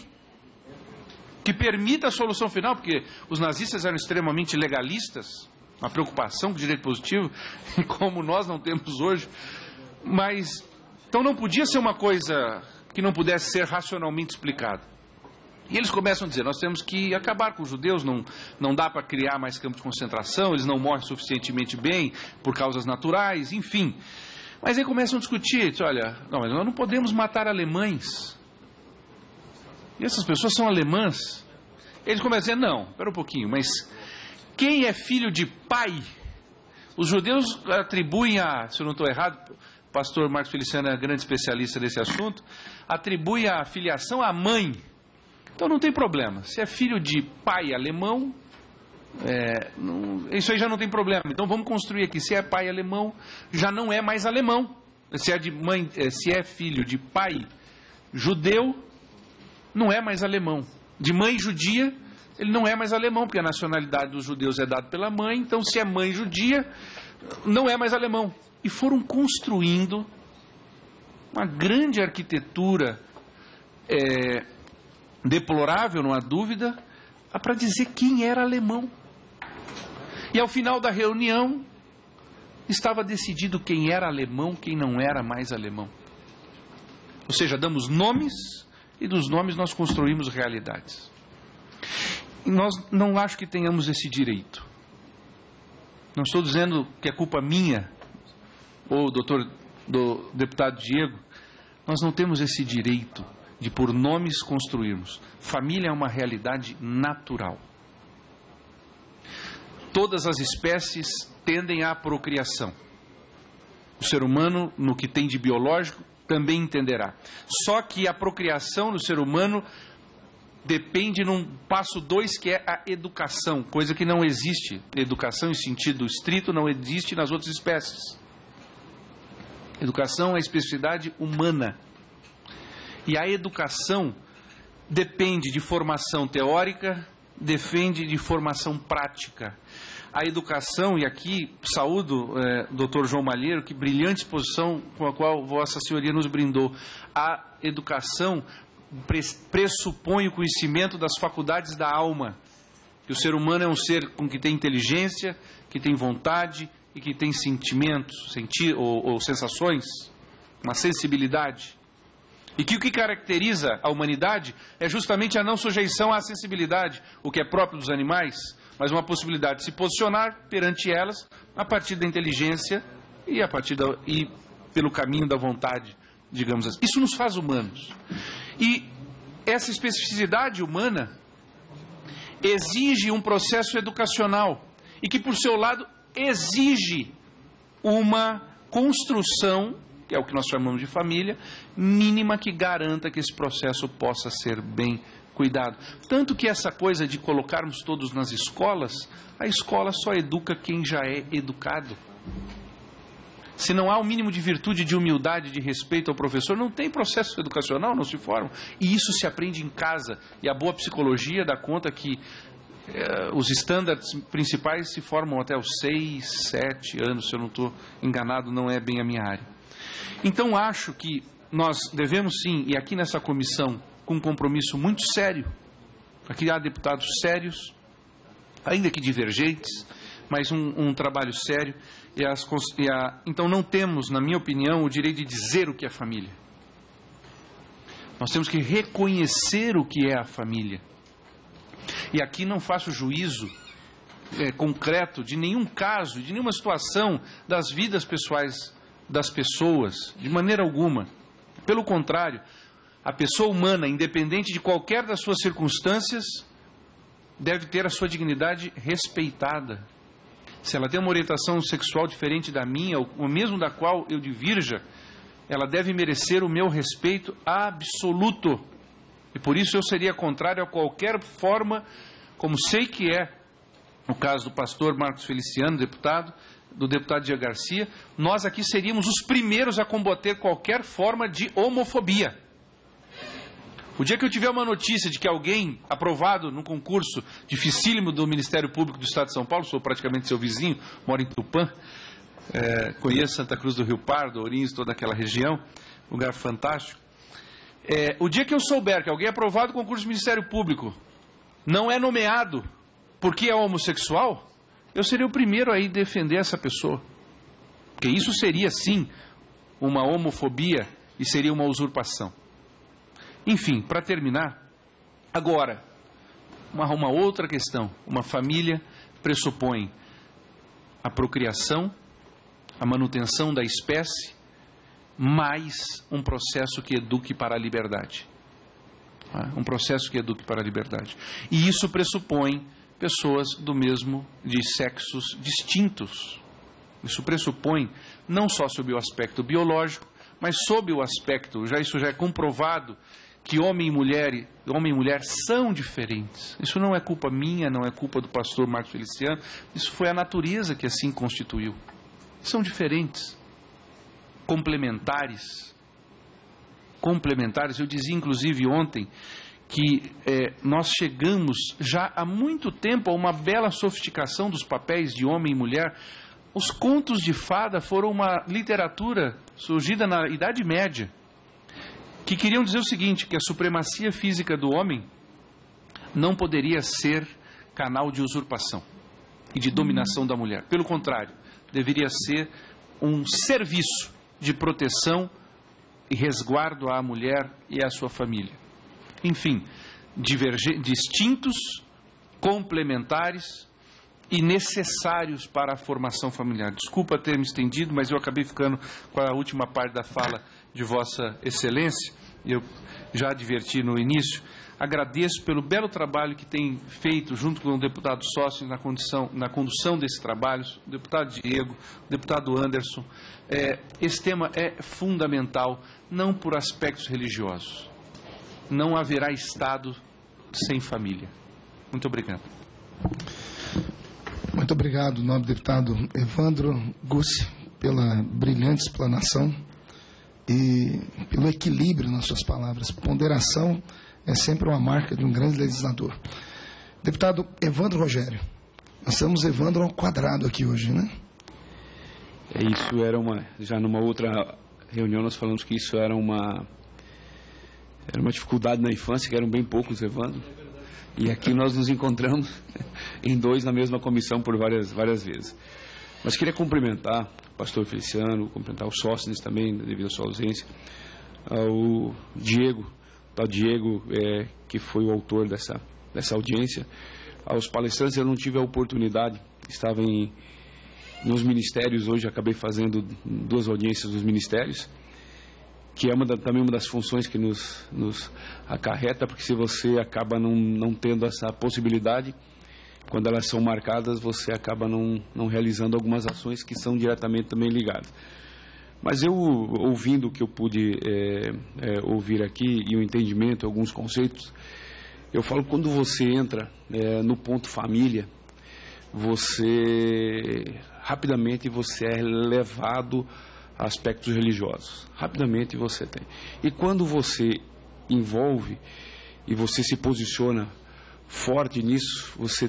que permita a solução final, porque os nazistas eram extremamente legalistas, uma preocupação com o direito positivo, como nós não temos hoje, mas então não podia ser uma coisa que não pudesse ser racionalmente explicada. E eles começam a dizer, nós temos que acabar com os judeus, não dá para criar mais campos de concentração, eles não morrem suficientemente bem por causas naturais, enfim. Mas aí começam a discutir, olha, mas nós não podemos matar alemães. E essas pessoas são alemãs. Eles começam a dizer, não, espera um pouquinho, mas quem é filho de pai? Os judeus atribuem se eu não estou errado, o pastor Marcos Feliciano é grande especialista nesse assunto, atribui a filiação à mãe. Então não tem problema. Se é filho de pai alemão, isso aí já não tem problema. Então vamos construir aqui. Se é pai alemão, já não é mais alemão. Se é filho de pai judeu, não é mais alemão. De mãe judia, ele não é mais alemão, porque a nacionalidade dos judeus é dada pela mãe. Então, se é mãe judia, não é mais alemão. E foram construindo uma grande arquitetura deplorável, não há dúvida, para dizer quem era alemão. E ao final da reunião, estava decidido quem era alemão, quem não era mais alemão. Ou seja, damos nomes e dos nomes nós construímos realidades. E nós não acho que tenhamos esse direito. Não estou dizendo que é culpa minha ou do deputado Diego. Nós não temos esse direito de por nomes construirmos. Família é uma realidade natural. Todas as espécies tendem à procriação. O ser humano, no que tem de biológico, também entenderá. Só que a procriação no ser humano depende num passo 2, que é a educação, coisa que não existe. Educação em sentido estrito não existe nas outras espécies. Educação é especificidade humana. E a educação depende de formação teórica, depende de formação prática. A educação, e aqui saúdo Dr. João Malheiro, que brilhante exposição com a qual Vossa Senhoria nos brindou. A educação pressupõe o conhecimento das faculdades da alma. Que o ser humano é um ser que tem inteligência, que tem vontade e que tem sentimentos, ou sensações, uma sensibilidade. E que o que caracteriza a humanidade é justamente a não sujeição à sensibilidade, o que é próprio dos animais, mas uma possibilidade de se posicionar perante elas a partir da inteligência e pelo caminho da vontade, digamos assim. Isso nos faz humanos. E essa especificidade humana exige um processo educacional e que, por seu lado, exige uma construção, que é o que nós chamamos de família, mínima, que garanta que esse processo possa ser bem cuidado. Tanto que essa coisa de colocarmos todos nas escolas, a escola só educa quem já é educado. Se não há o mínimo de virtude, de humildade, de respeito ao professor, não tem processo educacional, não se forma. E isso se aprende em casa. E a boa psicologia dá conta que os estándares principais se formam até os 6, 7 anos, se eu não estou enganado, não é bem a minha área. Então acho que nós devemos sim, e aqui nessa comissão, com um compromisso muito sério, aqui há deputados sérios, ainda que divergentes, mas um trabalho sério, então não temos, na minha opinião, o direito de dizer o que é família. Nós temos que reconhecer o que é a família. E aqui não faço juízo concreto de nenhum caso, de nenhuma situação das vidas pessoais das pessoas, de maneira alguma. Pelo contrário, a pessoa humana, independente de qualquer das suas circunstâncias, deve ter a sua dignidade respeitada. Se ela tem uma orientação sexual diferente da minha, ou mesmo da qual eu divirja, ela deve merecer o meu respeito absoluto. E por isso eu seria contrário a qualquer forma, como sei que é no caso do pastor Marcos Feliciano, deputado, do deputado Diego Garcia, nós aqui seríamos os primeiros a combater qualquer forma de homofobia. O dia que eu tiver uma notícia de que alguém aprovado num concurso dificílimo do Ministério Público do Estado de São Paulo, sou praticamente seu vizinho, moro em Tupã, conheço Santa Cruz do Rio Pardo, Ourinhos, toda aquela região, lugar fantástico. O dia que eu souber que alguém aprovado no concurso do Ministério Público não é nomeado porque é homossexual, eu seria o primeiro a ir defender essa pessoa. Porque isso seria, sim, uma homofobia e seria uma usurpação. Enfim, para terminar, agora, uma outra questão. Uma família pressupõe a procriação, a manutenção da espécie, mais um processo que eduque para a liberdade. Um processo que eduque para a liberdade. E isso pressupõe pessoas de sexos distintos. Isso pressupõe não só sob o aspecto biológico, mas sob o aspecto, isso já é comprovado, que homem e mulher são diferentes. Isso não é culpa minha, não é culpa do pastor Marcos Feliciano, isso foi a natureza que assim constituiu. São diferentes, complementares. Eu dizia inclusive ontem que nós chegamos já há muito tempo a uma bela sofisticação dos papéis de homem e mulher. Os contos de fada foram uma literatura surgida na Idade Média, que queriam dizer o seguinte, que a supremacia física do homem não poderia ser canal de usurpação e de dominação da mulher. Pelo contrário, deveria ser um serviço de proteção e resguardo à mulher e à sua família. Enfim, distintos, complementares e necessários para a formação familiar. Desculpa ter me estendido, mas eu acabei ficando com a última parte da fala de Vossa Excelência. Eu já adverti no início. Agradeço pelo belo trabalho que tem feito junto com o deputado Sócio na condução desse trabalho, o deputado Diego, o deputado Anderson. Esse tema é fundamental, não por aspectos religiosos. Não haverá Estado sem família. Muito obrigado. Muito obrigado, nobre deputado Evandro Gussi, pela brilhante explanação e pelo equilíbrio nas suas palavras. Ponderação é sempre uma marca de um grande legislador. Deputado Evandro Rogério, nós estamos Evandro ao quadrado aqui hoje, né? Isso era já numa outra reunião nós falamos que isso era uma dificuldade na infância, que eram bem poucos Evandro. E aqui nós nos encontramos em dois na mesma comissão por várias vezes. Mas queria cumprimentar o pastor Feliciano, cumprimentar o Sóstenes também, devido à sua ausência, ao Diego, tal Diego, que foi o autor dessa audiência. Aos palestrantes eu não tive a oportunidade, estava nos ministérios, hoje acabei fazendo 2 audiências nos ministérios, que é também uma das funções que nos acarreta, porque se você acaba não tendo essa possibilidade, quando elas são marcadas, você acaba não realizando algumas ações que são diretamente também ligadas. Mas eu, ouvindo o que eu pude ouvir aqui, e o entendimento, alguns conceitos, eu falo, quando você entra no ponto família, rapidamente você é levado a aspectos religiosos. Rapidamente você tem. E quando você envolve e você se posiciona forte nisso, você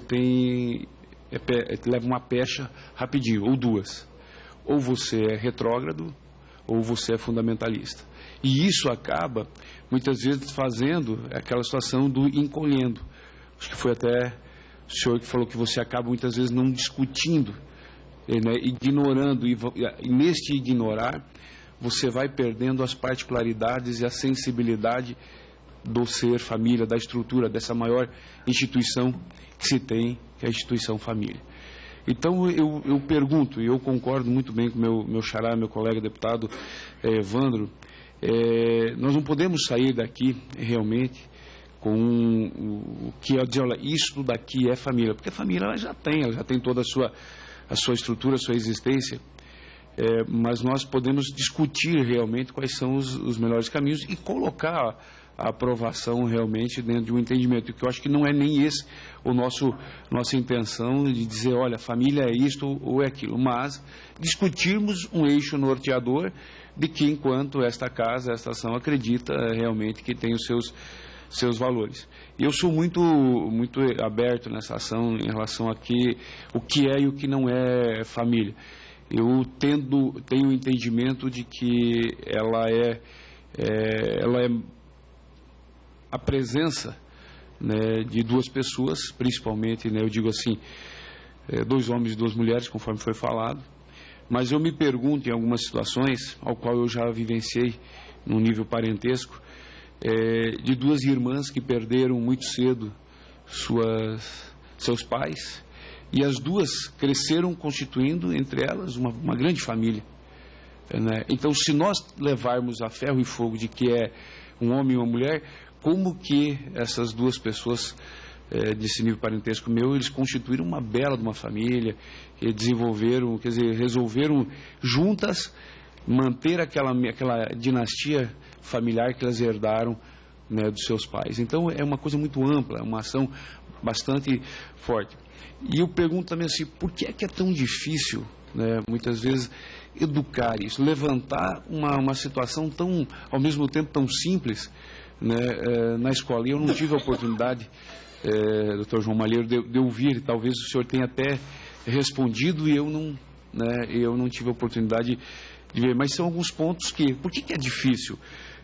leva uma pecha rapidinho, ou 2. Ou você é retrógrado, ou você é fundamentalista. E isso acaba, muitas vezes, fazendo aquela situação do encolhendo. Acho que foi até o senhor que falou que você acaba, muitas vezes, não discutindo, né, ignorando. E neste ignorar, você vai perdendo as particularidades e a sensibilidade do ser família, da estrutura, dessa maior instituição que se tem, que é a instituição família. Então, eu pergunto, e eu concordo muito bem com meu xará, meu colega deputado Evandro, nós não podemos sair daqui, realmente, com o que é dizer, olha, isto daqui é família, porque a família ela já tem toda a sua estrutura, a sua existência, mas nós podemos discutir realmente quais são os melhores caminhos e colocar a aprovação realmente dentro de um entendimento, que eu acho que não é nem esse nossa intenção de dizer, olha, família é isto ou é aquilo, mas discutirmos um eixo norteador de que enquanto esta casa, esta ação acredita realmente que tem os seus valores. E eu sou muito aberto nessa ação em relação a o que é e o que não é família. Eu tenho o entendimento de que ela é a presença, né, de 2 pessoas, principalmente, né, eu digo assim, 2 homens e 2 mulheres, conforme foi falado, mas eu me pergunto em algumas situações, ao qual eu já vivenciei num nível parentesco, de 2 irmãs que perderam muito cedo seus pais, e as 2 cresceram constituindo entre elas uma grande família, né? Então, se nós levarmos a ferro e fogo de que é um homem e uma mulher, como que essas 2 pessoas desse nível parentesco meu, eles constituíram uma bela de uma família, e desenvolveram, quer dizer, resolveram juntas manter aquela dinastia familiar que elas herdaram, né, dos seus pais. Então é uma coisa muito ampla, é uma ação bastante forte. E eu pergunto também assim, por que é tão difícil, né, muitas vezes, educar isso, levantar uma situação tão, ao mesmo tempo, tão simples, né, na escola. E eu não tive a oportunidade, Dr. João Malheiro, de ouvir, talvez o senhor tenha até respondido e eu não tive a oportunidade de ver, mas são alguns pontos que, por que é difícil,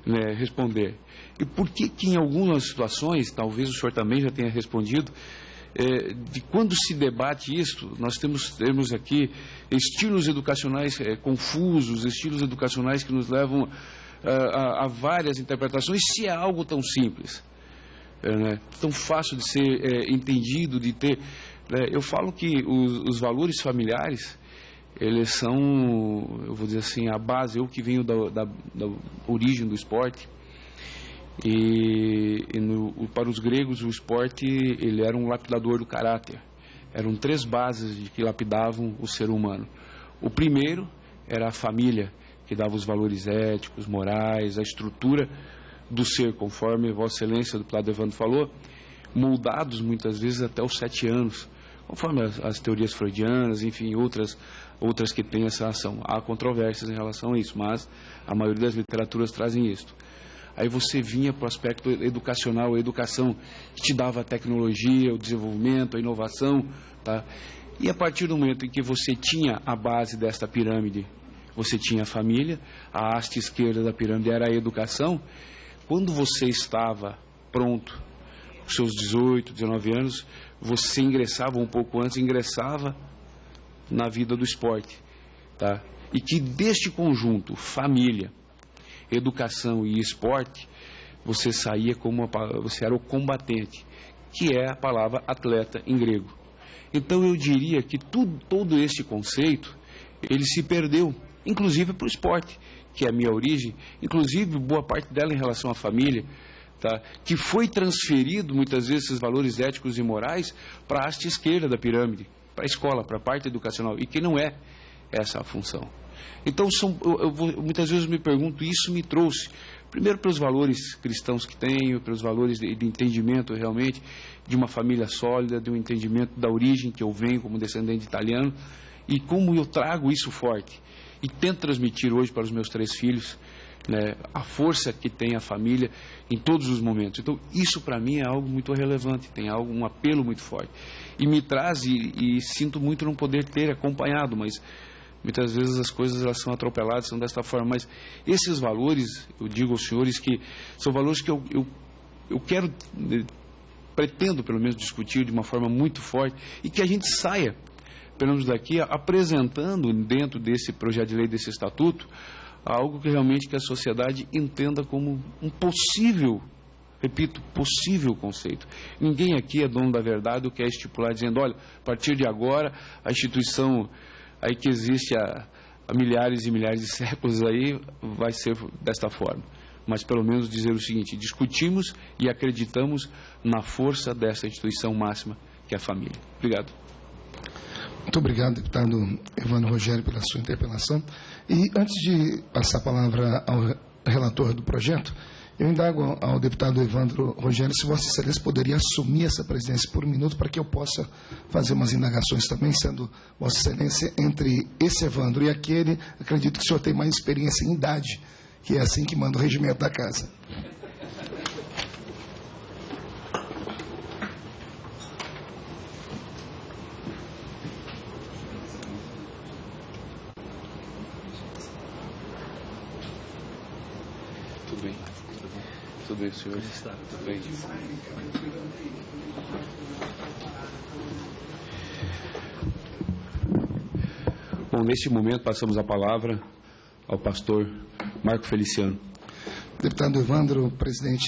né, responder? E por que em algumas situações, talvez o senhor também já tenha respondido, de quando se debate isso, nós temos aqui estilos educacionais confusos, estilos educacionais que nos levam a várias interpretações, se é algo tão simples, né, tão fácil de ser entendido, de ter... eu falo que os valores familiares, eles são, eu vou dizer assim, a base, eu que venho da origem do esporte, para os gregos o esporte, ele era um lapidador do caráter. Eram 3 bases de que lapidavam o ser humano. O primeiro era a família, que dava os valores éticos, morais, a estrutura do ser, conforme Vossa Excelência, do Deputado Evandro falou, moldados muitas vezes até os 7 anos, conforme as teorias freudianas, enfim, outras que têm essa ação. Há controvérsias em relação a isso, mas a maioria das literaturas trazem isso. Aí você vinha para o aspecto educacional, a educação que te dava a tecnologia, o desenvolvimento, a inovação, tá? E a partir do momento em que você tinha a base desta pirâmide, você tinha a família, a haste esquerda da pirâmide era a educação. Quando você estava pronto, com seus 18, 19 anos, você ingressava um pouco antes, ingressava na vida do esporte, tá? E que deste conjunto, família, educação e esporte, você saía você era o combatente, que é a palavra atleta em grego. Então eu diria que todo esse conceito, ele se perdeu, inclusive para o esporte, que é a minha origem, inclusive boa parte dela em relação à família, tá? Que foi transferido muitas vezes esses valores éticos e morais para a haste esquerda da pirâmide, para a escola, para a parte educacional, e que não é essa a função. Então, muitas vezes eu me pergunto, isso me trouxe, primeiro pelos valores cristãos que tenho, pelos valores de entendimento realmente, de uma família sólida, de um entendimento da origem que eu venho como descendente italiano, e como eu trago isso forte, e tento transmitir hoje para os meus 3 filhos, né, a força que tem a família em todos os momentos. Então, isso para mim é algo muito relevante, tem um apelo muito forte. E me traz, e sinto muito não poder ter acompanhado, mas muitas vezes as coisas elas são atropeladas, são desta forma. Mas esses valores, eu digo aos senhores que são valores que eu quero, pretendo pelo menos discutir de uma forma muito forte, e que a gente saia, pelo menos daqui, apresentando dentro desse projeto de lei, desse estatuto, algo que realmente que a sociedade entenda como um possível, repito, possível conceito. Ninguém aqui é dono da verdade ou quer estipular dizendo, olha, a partir de agora a instituição aí que existe há milhares e milhares de séculos aí vai ser desta forma. Mas pelo menos dizer o seguinte, discutimos e acreditamos na força dessa instituição máxima que é a família. Obrigado. Muito obrigado, deputado Evandro Rogério, pela sua interpelação. E antes de passar a palavra ao relator do projeto, eu indago ao deputado Evandro Rogério se Vossa Excelência poderia assumir essa presidência por um minuto para que eu possa fazer umas indagações também, sendo Vossa Excelência entre esse Evandro e aquele, acredito que o senhor tem mais experiência em idade, que é assim que manda o regimento da casa. Tudo bem, senhor? Tudo bem. Bom, neste momento passamos a palavra ao pastor Marco Feliciano. Deputado Evandro, presidente